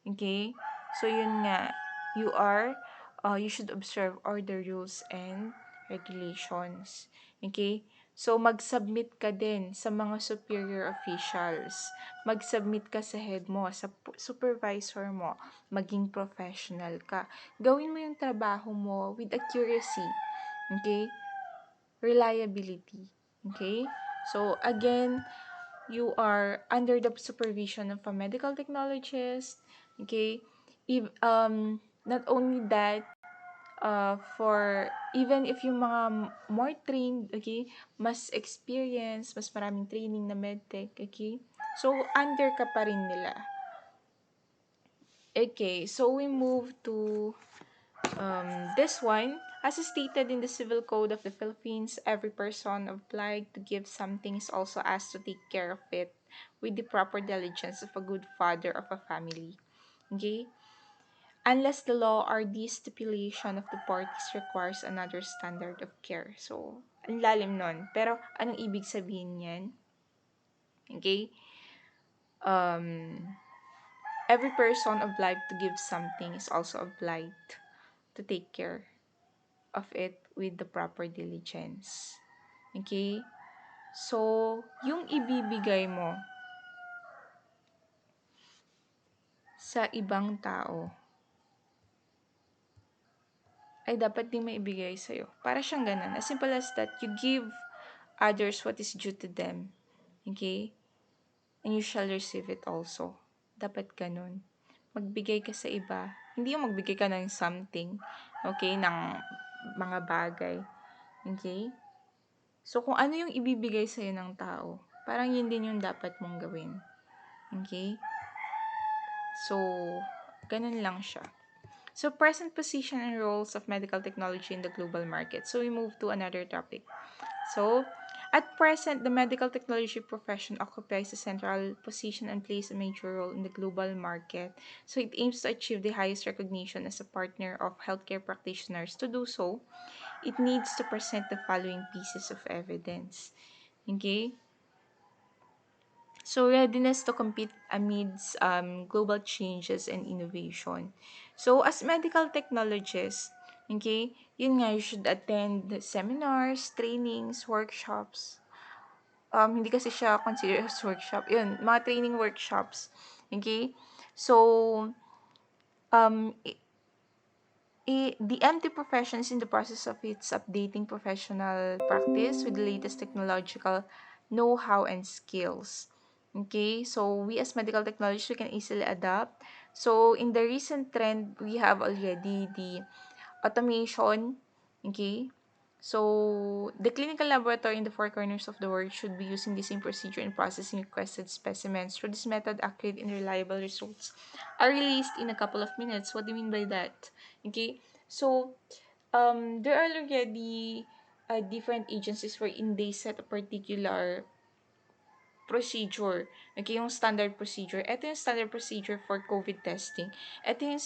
Okay, so yun nga, you should observe all the rules and regulations. Okay, so mag-submit ka din sa mga superior officials. Mag-submit ka sa head mo, sa supervisor mo. Maging professional ka. Gawin mo yung trabaho mo with accuracy. Okay? Reliability. Okay? So, again, you are under the supervision of a medical technologist. Okay? If, not only that, for even if yung mga more trained, okay, mas experience, mas maraming training na medtech, okay, so under ka pa rin nila. Okay, so we move to this one. As stated in the Civil Code of the Philippines, every person obliged to give something is also asked to take care of it with the proper diligence of a good father of a family. Okay? Unless the law or the stipulation of the parties requires another standard of care. So, ang lalim nun. Pero, anong ibig sabihin yan? Okay? um, every person obliged to give something is also obliged to take care of it with the proper diligence. Okay? So, yung ibibigay mo sa ibang tao ay dapat din maibigay sa'yo. Para siyang ganun. As simple as that, you give others what is due to them. Okay? And you shall receive it also. Dapat ganun. Magbigay ka sa iba. Hindi yung magbigay ka ng something. Okay? Ng mga bagay. Okay? So, kung ano yung ibibigay sa'yo ng tao, parang yun din yung dapat mong gawin. Okay? So, ganun lang siya. So, present position and roles of medical technology in the global market. So, we move to another topic. So, at present, the medical technology profession occupies a central position and plays a major role in the global market. So, it aims to achieve the highest recognition as a partner of healthcare practitioners. To do so, it needs to present the following pieces of evidence. Okay? So, readiness to compete amidst global changes and innovation. So, as medical technologists, okay, yun nga, you should attend seminars, trainings, workshops. Hindi kasi siya considered as workshop. Yun, mga training workshops. Okay? So, um, the MT profession is in the process of its updating professional practice with the latest technological know-how and skills. Okay, so we as medical technologists, we can easily adapt. So in the recent trend, we have already the automation. Okay, so the clinical laboratory in the four corners of the world should be using the same procedure in processing requested specimens. Through this method, accurate and reliable results are released in a couple of minutes. What do you mean by that? Okay, so there are already different agencies wherein they set a particular procedure. Okay, yung standard procedure. Ito yung standard procedure for COVID testing. Ito yung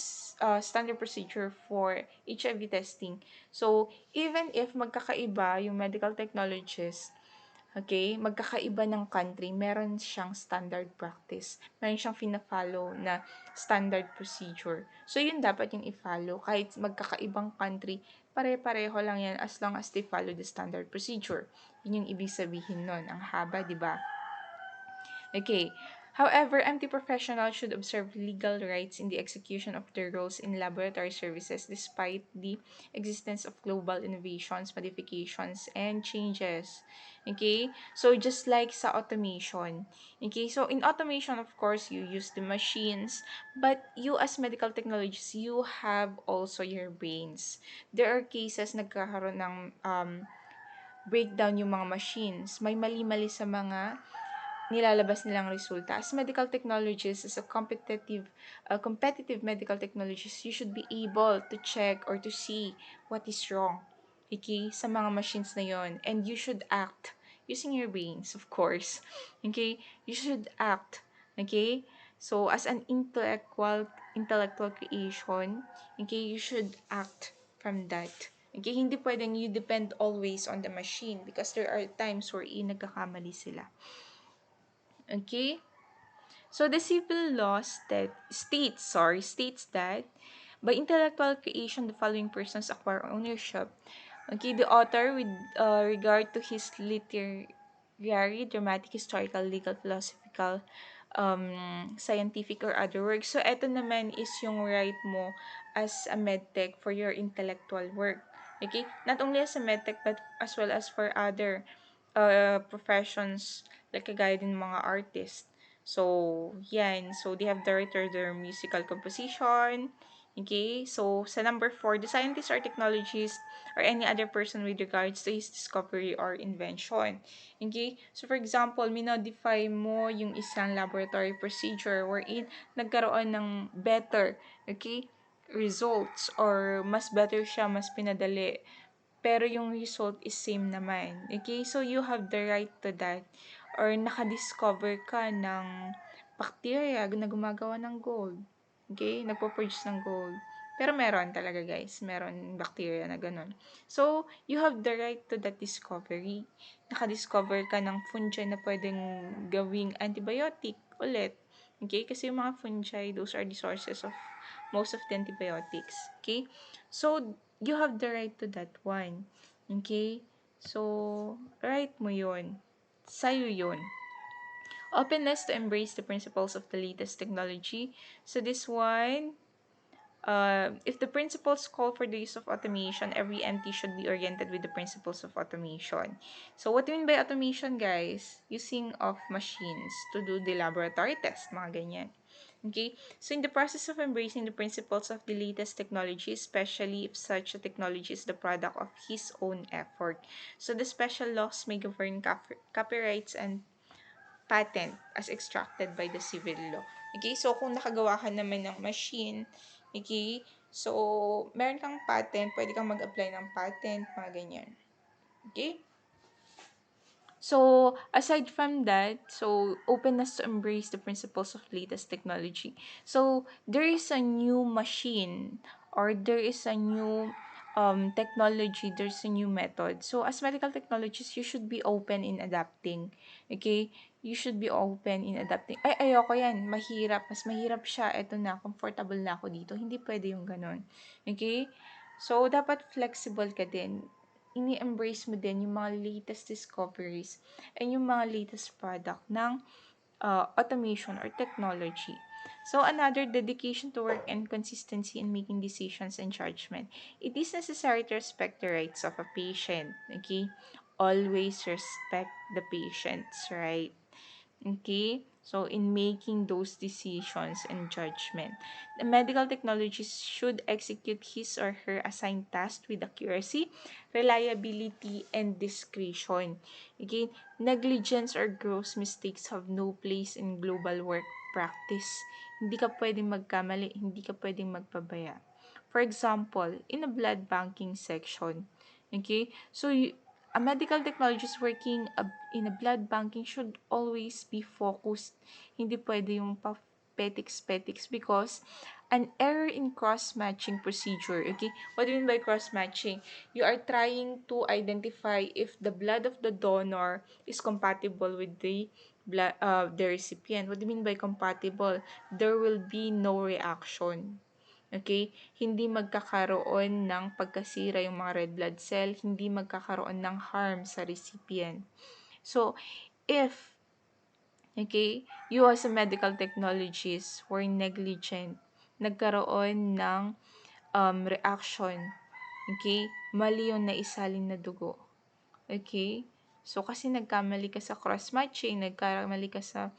standard procedure for HIV testing. So, even if magkakaiba yung medical technologist, okay, magkakaiba ng country, meron siyang standard practice. Meron siyang fina-follow na standard procedure. So, yun dapat yung i-follow. Kahit magkakaibang country, pare-pareho lang yan as long as they follow the standard procedure. Yun yung ibig sabihin nun. Ang haba, di ba? Okay. However, MT professionals should observe legal rights in the execution of their roles in laboratory services despite the existence of global innovations, modifications, and changes. Okay? So, just like sa automation. Okay? So, in automation, of course, you use the machines, but you as medical technologists, you have also your brains. There are cases nagkakaroon ng breakdown yung mga machines. May mali-mali sa mga nilalabas nilang resulta. As medical technologists, as a competitive medical technologist, you should be able to check or to see what is wrong, okay, sa mga machines na yon. And you should act using your brains, of course. Okay? You should act. Okay? So, as an intellectual creation, okay, you should act from that. Okay? Hindi pwedeng you depend always on the machine because there are times wherein nagkakamali sila. Okay? So the civil law states that by intellectual creation, the following persons acquire ownership. Okay, the author with regard to his literary, dramatic, historical, legal, philosophical, scientific, or other works. So, eto naman is yung right mo as a medtech for your intellectual work. Okay? Not only as a medtech, but as well as for other professions like kagaya din mga artists. So, yan. So, they have the right to their musical composition. Okay? So, sa number 4, the scientists or technologists or any other person with regards to his discovery or invention. Okay? So, for example, minodify mo yung isang laboratory procedure wherein nagkaroon ng better, okay, results or mas better siya, mas pinadali. Pero yung result is same naman. Okay? So, you have the right to that. Or nakadiscover ka ng bacteria na gumagawa ng gold. Okay? Nagpo-produce ng gold. Pero meron talaga guys. Meron bacteria na ganun. So, you have the right to that discovery. Nakadiscover ka ng fungi na pwedeng gawing antibiotic ulit. Okay? Kasi yung mga fungi, those are the sources of most of the antibiotics. Okay? So, you have the right to that one. Okay? So, right mo yun. Sa'yo yun. Openness to embrace the principles of the latest technology. So, this one, if the principles call for the use of automation, every MT should be oriented with the principles of automation. So, what do you mean by automation, guys? Using of machines to do the laboratory test, mga ganyan. Okay, so in the process of embracing the principles of the latest technology, especially if such a technology is the product of his own effort, so the special laws may govern copyrights and patent as extracted by the civil law. Okay, so kung nakagawa ka naman ng machine, okay, so meron kang patent, pwede kang mag-apply ng patent, mga ganyan. Okay? So, aside from that, so openness to embrace the principles of latest technology. So, there is a new machine or there is a new technology, there's a new method. So, as medical technologists, you should be open in adapting. Okay? You should be open in adapting. Ay, ayoko yan. Mahirap. Mas mahirap siya. Eto na. Comfortable na ako dito. Hindi pwede yung ganun. Okay? So, dapat flexible ka din, ini-embrace mo din yung mga latest discoveries and yung mga latest product ng automation or technology. So, another, dedication to work and consistency in making decisions and judgment. It is necessary to respect the rights of a patient. Okay? Always respect the patient's right. Okay? So, in making those decisions and judgment, the medical technologist should execute his or her assigned task with accuracy, reliability, and discretion. Again, negligence or gross mistakes have no place in global work practice. Hindi ka pwedeng magkamali, hindi ka pwedeng magpabaya. For example, in a blood banking section, okay? So, a medical technologist working in a blood banking should always be focused. Hindi pwede yung petiks because an error in cross-matching procedure, okay? What do you mean by cross-matching? You are trying to identify if the blood of the donor is compatible with the blood the recipient. What do you mean by compatible? There will be no reaction. Okay? Hindi magkakaroon ng pagkasira yung mga red blood cell, hindi magkakaroon ng harm sa recipient. So, if, okay, you as a medical technologist were negligent, nagkaroon ng reaction, okay, mali yung naisalin na dugo. Okay? So, kasi nagkamali ka sa cross-matching, nagkamali ka sa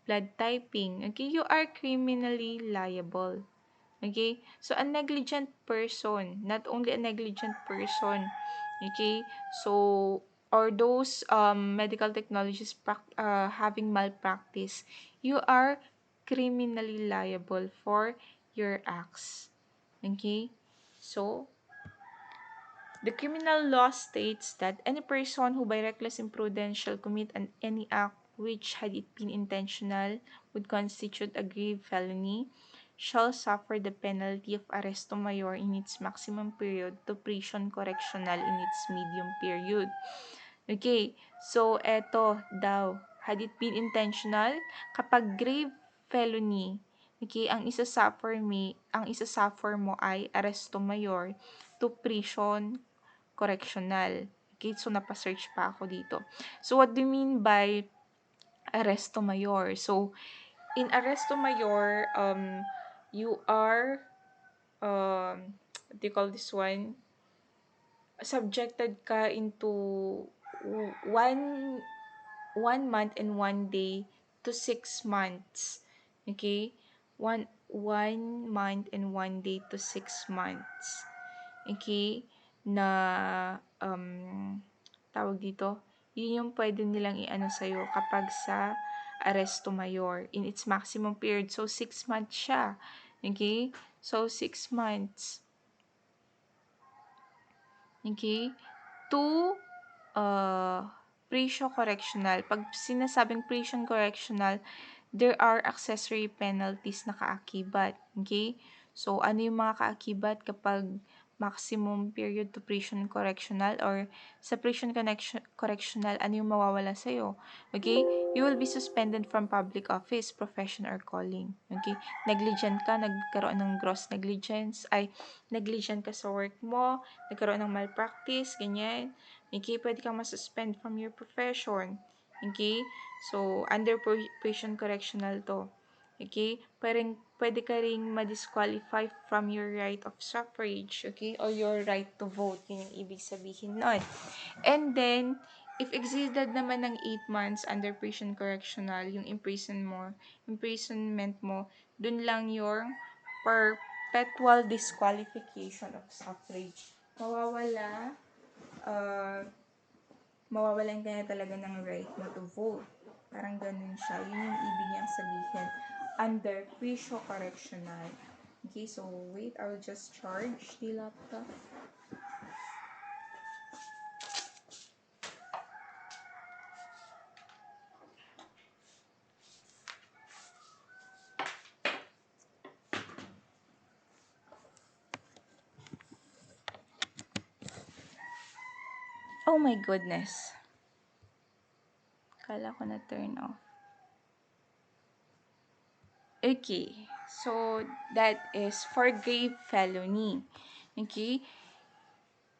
blood typing, okay, you are criminally liable. Okay? So, a negligent person, not only a negligent person, okay? So, or those medical technologies having malpractice, you are criminally liable for your acts. Okay? So, the criminal law states that any person who by reckless imprudence shall commit any act which, had it been intentional, would constitute a grave felony, shall suffer the penalty of arresto mayor in its maximum period to prison correctional in its medium period. Okay, so eto daw, had it been intentional, kapag grave felony, okay, ang isa-suffer mo ay arresto mayor to prison correctional. Okay, so napasearch pa ako dito. So what do you mean by arresto mayor? So in arresto mayor, you are what do you call this one? Subjected ka into one 1 month and 1 day to 6 months. Okay? One month and 1 day to 6 months. Okay? Na tawag dito, yun yung pwede nilang i-ano sa'yo kapag sa arresto mayor in its maximum period. So, 6 months siya. Okay? So, 6 months. Okay? To prison correctional. Pag sinasabing prison correctional, there are accessory penalties na kaakibat. Okay? So, ano yung mga kaakibat kapag maximum period to prison correctional or sa prison correctional, ano yung mawawala sa'yo? Okay? You will be suspended from public office, profession, or calling. Okay? Negligent ka, nagkaroon ng gross negligence, negligent ka sa work mo, nagkaroon ng malpractice, ganyan. Okay? Pwede kang masuspend from your profession. Okay? So, under prison correctional to. Okay? Pwede ka ring ma-disqualify from your right of suffrage, okay? Or your right to vote. Yun yung ibig sabihin nun. And then, if exceeded naman ng 8 months under prison correctional, yung imprisonment mo, dun lang yung perpetual disqualification of suffrage. Uh, mawawalan ka na talaga ng right mo to vote. Parang ganun siya. Yun yung ibig niyang sabihin. Under pre-show correctional. Okay, so wait, I'll just charge the laptop. Oh my goodness. Kala ko na turn off. Okay, so that is for grave felony. Okay,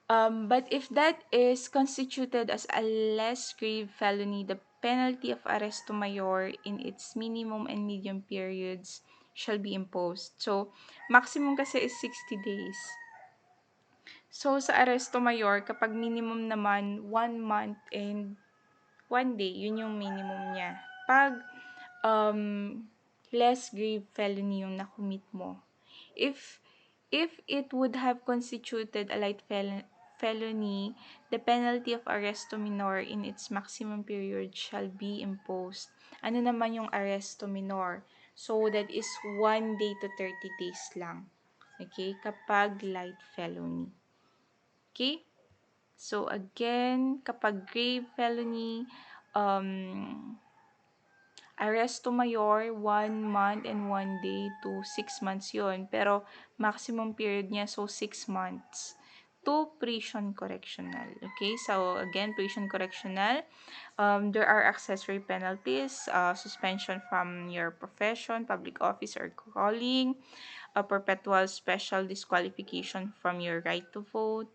but if that is constituted as a less grave felony, the penalty of arresto mayor in its minimum and medium periods shall be imposed. So, maximum kasi is 60 days. So, sa arresto mayor, kapag minimum naman 1 month and 1 day, yun yung minimum niya. Pag less grave felony yung nakumit mo. If it would have constituted a light felony, the penalty of arresto minor in its maximum period shall be imposed. Ano naman yung arresto minor? So, that is 1 day to 30 days lang. Okay? Kapag light felony. Okay? So, again, kapag grave felony, arresto mayor, 1 month and 1 day to 6 months yon. Pero, maximum period niya, so 6 months to prison correctional. Okay, so again, prison correctional, there are accessory penalties, suspension from your profession, public office, or calling, a perpetual special disqualification from your right to vote.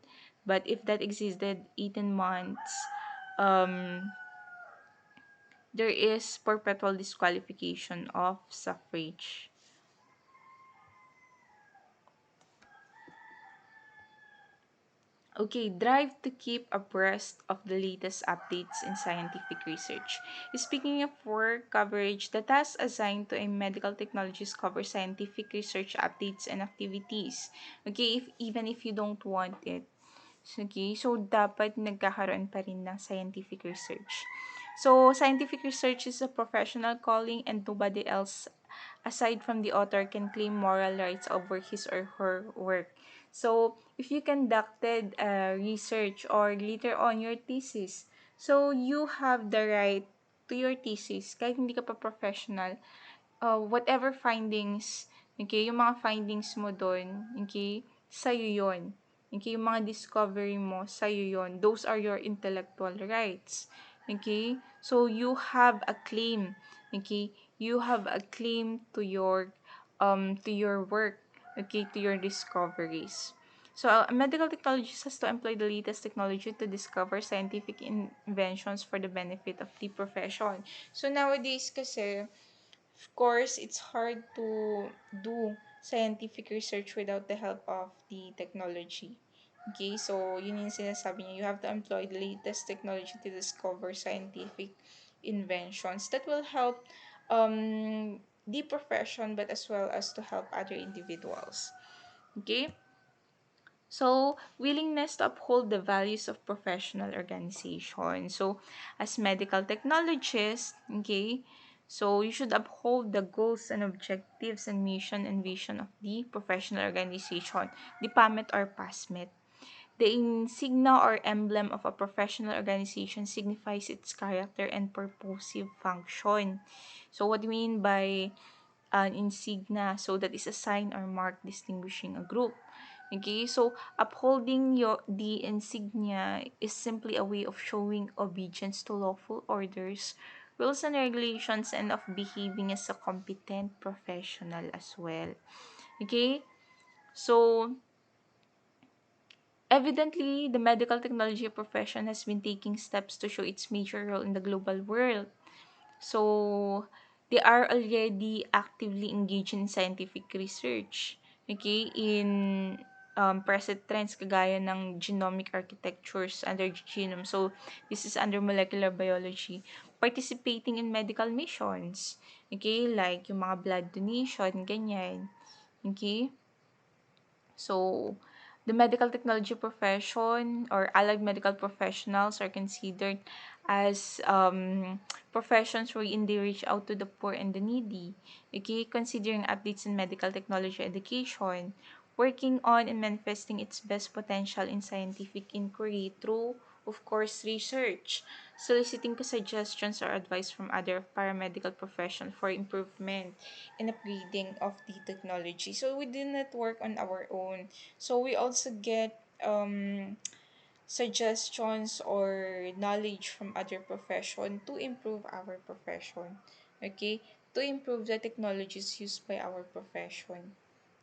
But if that existed 18 months, there is perpetual disqualification of suffrage. Okay, drive to keep abreast of the latest updates in scientific research. Speaking of work coverage, the tasks assigned to a medical technologist cover scientific research updates and activities. Okay, even if you don't want it. Okay, so dapat nagkakaroon pa rin ng scientific research. So, scientific research is a professional calling and nobody else aside from the author can claim moral rights over his or her work. So, if you conducted research or later on your thesis, so you have the right to your thesis kahit hindi ka pa professional. Whatever findings, okay, yung mga findings mo doon, okay, sa'yo yun. Okay, yung mga discovery mo, sa'yo yun. Those are your intellectual rights. Okay, so you have a claim. Okay, you have a claim to your work. Okay, to your discoveries. So, a medical technologist has to employ the latest technology to discover scientific inventions for the benefit of the profession. So, nowadays kasi, of course, it's hard to do scientific research without the help of the technology. Okay, so yun yung sinasabi niya. You have to employ the latest technology to discover scientific inventions that will help the profession but as well as to help other individuals. Okay? So, willingness to uphold the values of professional organization. So, as medical technologists, okay, so you should uphold the goals and objectives and mission and vision of the professional organization, the PAMET or PASMET. The insignia or emblem of a professional organization signifies its character and purposive function. So, what do you mean by an insignia? So, that is a sign or mark distinguishing a group. Okay, so upholding the insignia is simply a way of showing obedience to lawful orders, rules and regulations, and of behaving as a competent professional as well. Okay, so evidently, the medical technology profession has been taking steps to show its major role in the global world. So, they are already actively engaged in scientific research, okay, in present trends kagaya ng genomic architectures under genome. So, this is under molecular biology. Participating in medical missions, okay, like yung mga blood donation, ganyan, okay. So, the medical technology profession or allied medical professionals are considered as professions wherein they reach out to the poor and the needy. Okay, considering updates in medical technology education, working on and manifesting its best potential in scientific inquiry through, of course, research, soliciting suggestions or advice from other paramedical profession for improvement and upgrading of the technology. So we did not work on our own. So we also get suggestions or knowledge from other profession to improve our profession. Okay? To improve the technologies used by our profession.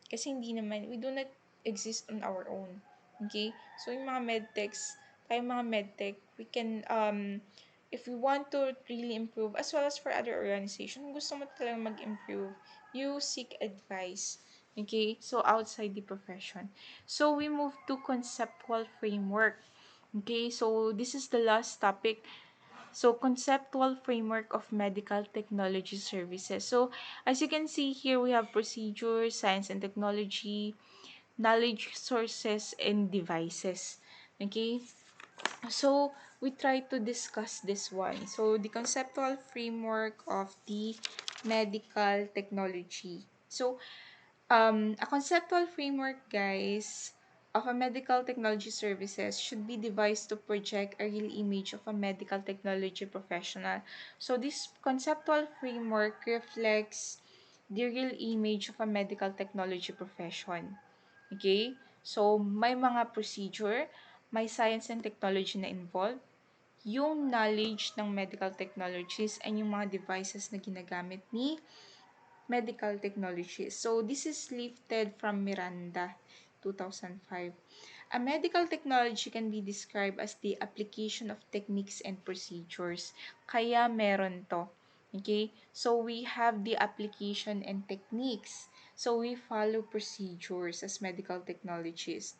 Kasi hindi naman, we do not exist on our own. Okay? So, yung mga medtechs, tayong mga medtech, we can, if we want to really improve, as well as for other organization, kung gusto mo talagang mag-improve, you seek advice. Okay? So, outside the profession. So, we move to conceptual framework. Okay? So, this is the last topic. So, conceptual framework of medical technology services. So, as you can see here, we have procedures, science and technology, knowledge sources, and devices. Okay? So, we try to discuss this one. So, the conceptual framework of the medical technology. So, a conceptual framework, guys, of a medical technology services should be devised to project a real image of a medical technology professional. So this conceptual framework reflects the real image of a medical technology profession. Okay? So may mga procedure, may science and technology na involved, yung knowledge ng medical technologies and yung mga devices na ginagamit ni medical technology. So, this is lifted from Miranda, 2005. A medical technology can be described as the application of techniques and procedures. Kaya meron to. Okay? So, we have the application and techniques. So, we follow procedures as medical technologists.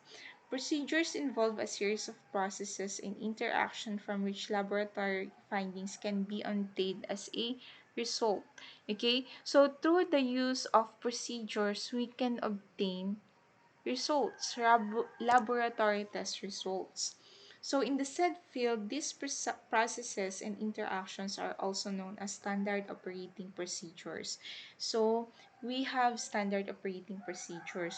Procedures involve a series of processes and interaction from which laboratory findings can be obtained as a result. Okay, so through the use of procedures, we can obtain results, laboratory test results. So in the said field, these processes and interactions are also known as standard operating procedures. So we have standard operating procedures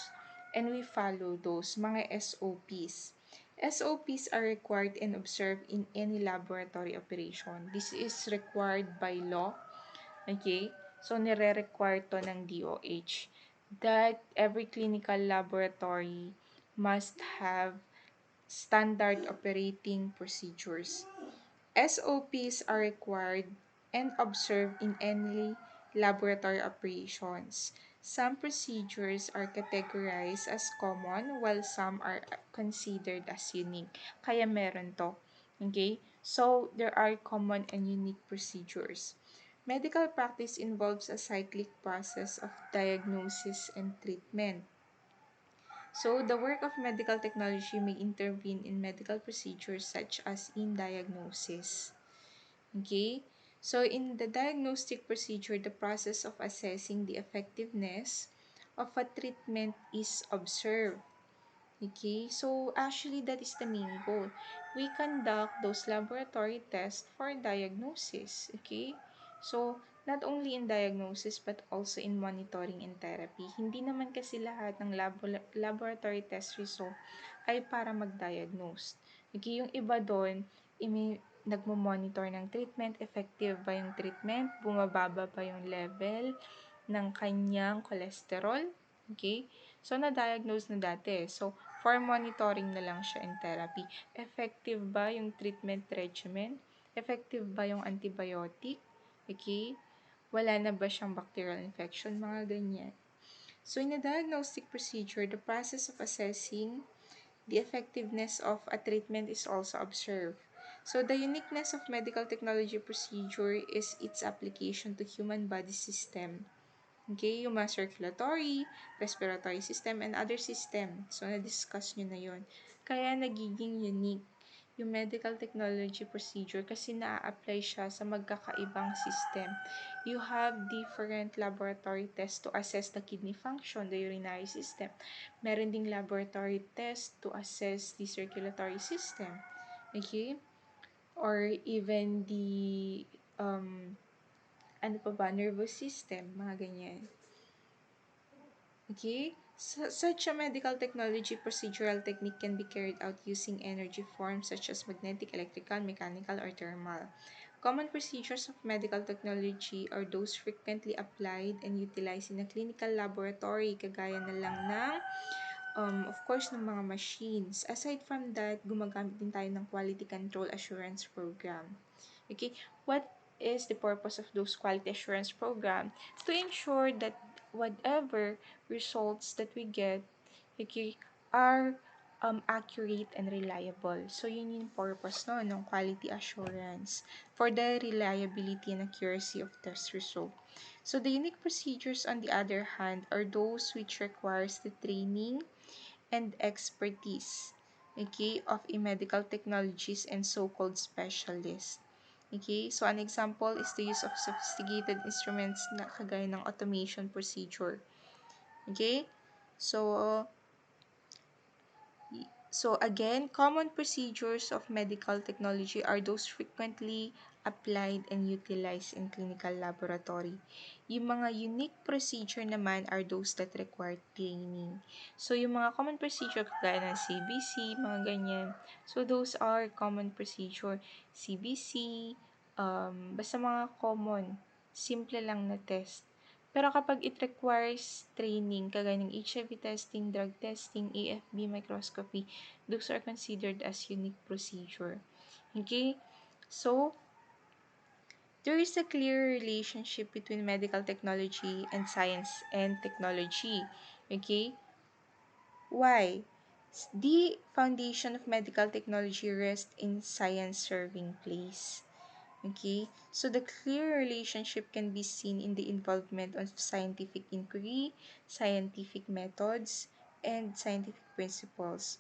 and we follow those mga SOPs. SOPs are required and observed in any laboratory operation. This is required by law. Okay? So, nire-require to ng DOH that every clinical laboratory must have standard operating procedures. SOPs are required and observed in any laboratory operations. Some procedures are categorized as common while some are considered as unique. Kaya meron to. Okay? So, there are common and unique procedures. Medical practice involves a cyclic process of diagnosis and treatment. So, the work of medical technology may intervene in medical procedures such as in diagnosis. Okay? So, in the diagnostic procedure, the process of assessing the effectiveness of a treatment is observed. Okay, so actually that is the main goal. We conduct those laboratory tests for diagnosis. Okay, so not only in diagnosis but also in monitoring and therapy. Hindi naman kasi lahat ng laboratory test result ay para mag-diagnose. Okay, yung iba doon, nagmo-monitor ng treatment, effective ba yung treatment, bumababa ba yung level ng kanyang cholesterol. Okay, So, na-diagnose na dati. So, for monitoring na lang siya in therapy. Effective ba yung treatment regimen? Effective ba yung antibiotic? Okay? Wala na ba siyang bacterial infection? Mga ganyan. So, in a diagnostic procedure, the process of assessing the effectiveness of a treatment is also observed. So, the uniqueness of medical technology procedure is its application to human body system. Okay, yung mga circulatory, respiratory system, and other system. So, na-discuss nyo na yun. Kaya nagiging unique yung medical technology procedure kasi na-apply siya sa magkakaibang system. You have different laboratory tests to assess the kidney function, the urinary system. Meron ding laboratory test to assess the circulatory system. Okay? Or even the ano pa ba, nervous system, mga ganyan. Okay? So, such a medical technology procedural technique can be carried out using energy forms such as magnetic, electrical, mechanical, or thermal. Common procedures of medical technology are those frequently applied and utilized in a clinical laboratory, kagaya na lang ng of course, ng mga machines. Aside from that, gumagamit din tayo ng quality control assurance program. Okay, what is the purpose of those quality assurance program? To ensure that whatever results that we get, okay, are accurate and reliable. So, yun yung purpose no, ng quality assurance for the reliability and accuracy of test result. So, the unique procedures, on the other hand, are those which requires the training and expertise, okay, of a medical technologies and so-called specialists. Okay, so an example is the use of sophisticated instruments na kagaya ng automation procedure. Okay, so again, common procedures of medical technology are those frequently applied and utilized in clinical laboratory. Yung mga unique procedure naman are those that require training. So, yung mga common procedure kagaya ng CBC, mga ganyan. So, those are common procedure. CBC, basta mga common, simple lang na test. Pero kapag it requires training, kagaya ng HIV testing, drug testing, AFB microscopy, those are considered as unique procedure. Okay? So, there is a clear relationship between medical technology and science and technology. Okay? Why? The foundation of medical technology rests in science serving place. Okay, so the clear relationship can be seen in the involvement of scientific inquiry, scientific methods, and scientific principles.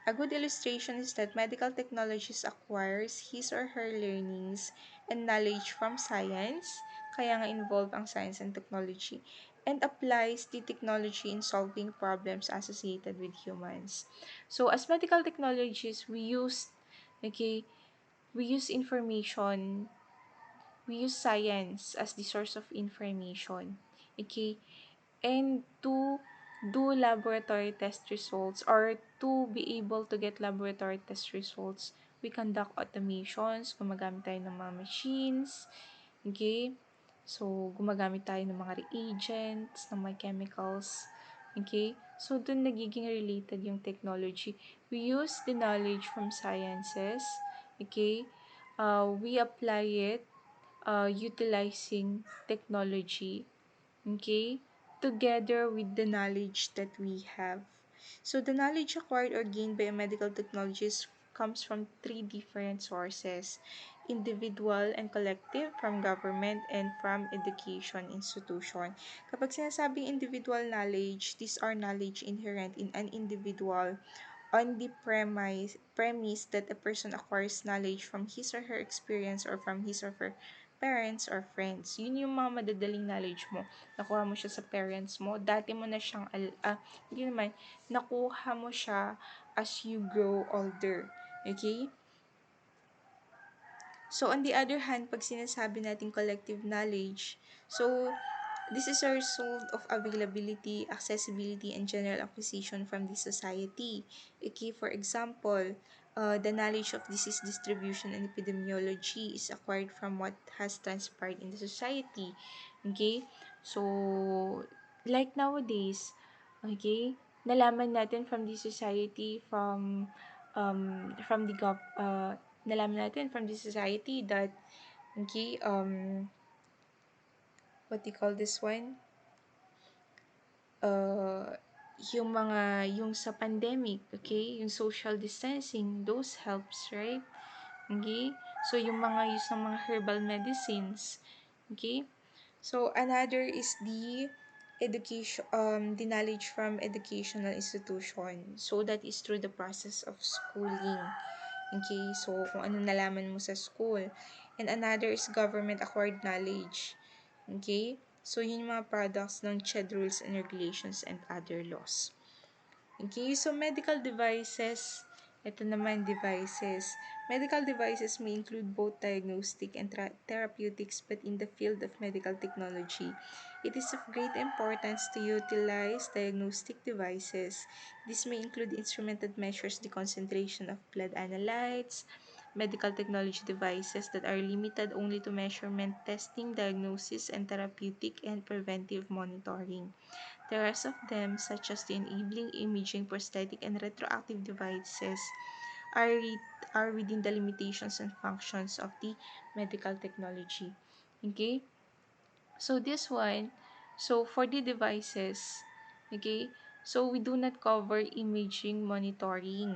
A good illustration is that medical technologies acquires his or her learnings and knowledge from science, kaya nga involved ang science and technology, and applies the technology in solving problems associated with humans. So as medical technologies, okay, we use information, we use science as the source of information, okay, and to do laboratory test results, or to be able to get laboratory test results, we conduct automations, gumagamit tayo ng mga machines, okay, so gumagamit tayo ng mga reagents, ng mga chemicals, okay, so dun nagiging related yung technology. We use the knowledge from sciences, okay, we apply it utilizing technology, okay, together with the knowledge that we have. So the knowledge acquired or gained by medical technologies comes from three different sources: individual and collective, from government, and from education institution. Kapag sinasabing individual knowledge, these are knowledge inherent in an individual on the premise that a person acquires knowledge from his or her experience or from his or her parents or friends. Yun yung mga madadaling knowledge mo. Nakuha mo siya sa parents mo. Dati mo na siyang, hindi naman, nakuha mo siya as you grow older. Okay? So, on the other hand, pag sinasabi natin collective knowledge, so, this is a result of availability, accessibility, and general acquisition from the society. Okay, for example, the knowledge of disease distribution and epidemiology is acquired from what has transpired in the society. Okay, so, like nowadays, okay, nalaman natin from the society, from the nalaman natin from the society that, okay, what do you call this one, uh, yung sa pandemic, okay, yung social distancing, those helps, right? Okay, so yung mga use ng mga herbal medicines, okay. So another is the knowledge from educational institution. So that is through the process of schooling. Okay, so kung ano nalaman mo sa school. And another is government acquired knowledge. Okay, so yun yung mga products ng CHED rules and regulations and other laws. Okay, so medical devices. Ito naman devices. Medical devices may include both diagnostic and therapeutics, but in the field of medical technology, it is of great importance to utilize diagnostic devices. This may include instrument that measures the concentration of blood analytes, medical technology devices that are limited only to measurement, testing, diagnosis, and therapeutic and preventive monitoring. The rest of them, such as the enabling imaging, prosthetic, and retroactive devices, are, are within the limitations and functions of the medical technology. Okay? So this one, so for the devices, okay, so we do not cover imaging monitoring.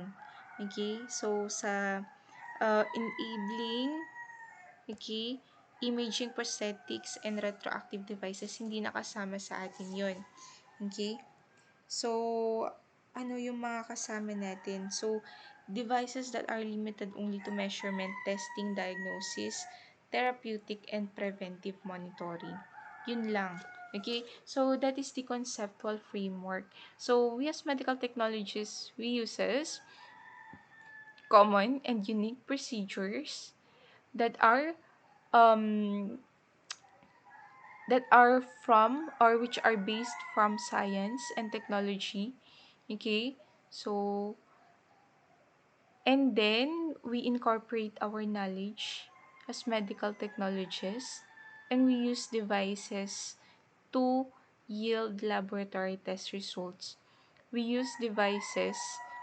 Okay? So sa enabling, okay, imaging prosthetics and retroactive devices, hindi nakasama sa atin yon. Okay? So, ano yung mga kasama natin? So, devices that are limited only to measurement, testing, diagnosis, therapeutic, and preventive monitoring. Yun lang. Okay? So, that is the conceptual framework. So, we as medical technologists, we uses common and unique procedures that are um from or which are based from science and technology. Okay, so and then we incorporate our knowledge as medical technologists, and we use devices to yield laboratory test results. We use devices,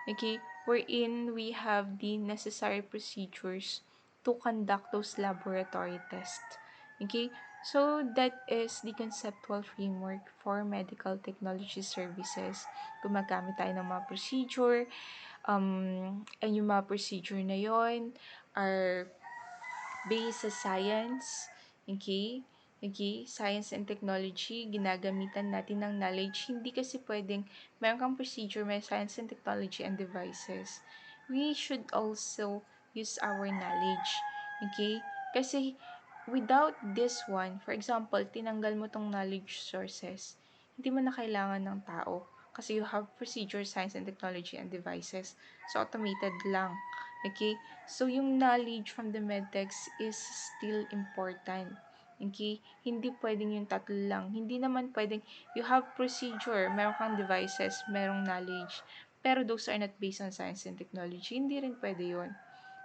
okay, wherein we have the necessary procedures to conduct those laboratory tests. Okay, so that is the conceptual framework for medical technology services. Gumagamit tayo ng mga procedure, and yung mga procedure na yon are based sa science, okay? Okay, science and technology, ginagamitan natin ng knowledge. Hindi kasi pwedeng meron kang procedure, may science and technology and devices. We should also use our knowledge. Okay? Kasi without this one, for example, tinanggal mo tong knowledge sources, hindi mo na kailangan ng tao. Kasi you have procedure, science and technology and devices. So, automated lang. Okay? So, yung knowledge from the medtex is still important. Okay? Hindi pwedeng yung tatlo lang. Hindi naman pwedeng, you have procedure, meron kang devices, merong knowledge, pero those are not based on science and technology. Hindi rin pwede yun.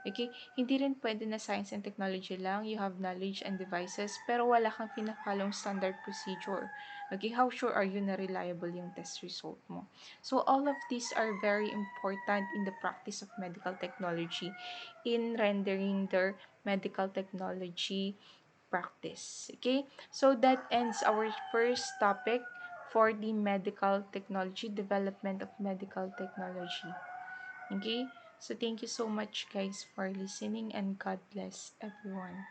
Okay? Hindi rin pwede na science and technology lang, you have knowledge and devices, pero wala kang pinafollow standard procedure. Okay? How sure are you na reliable yung test result mo? So, all of these are very important in the practice of medical technology in rendering their medical technology practice. Okay? So, that ends our first topic for the medical technology, development of medical technology. Okay? So, thank you so much, guys, for listening, and God bless everyone.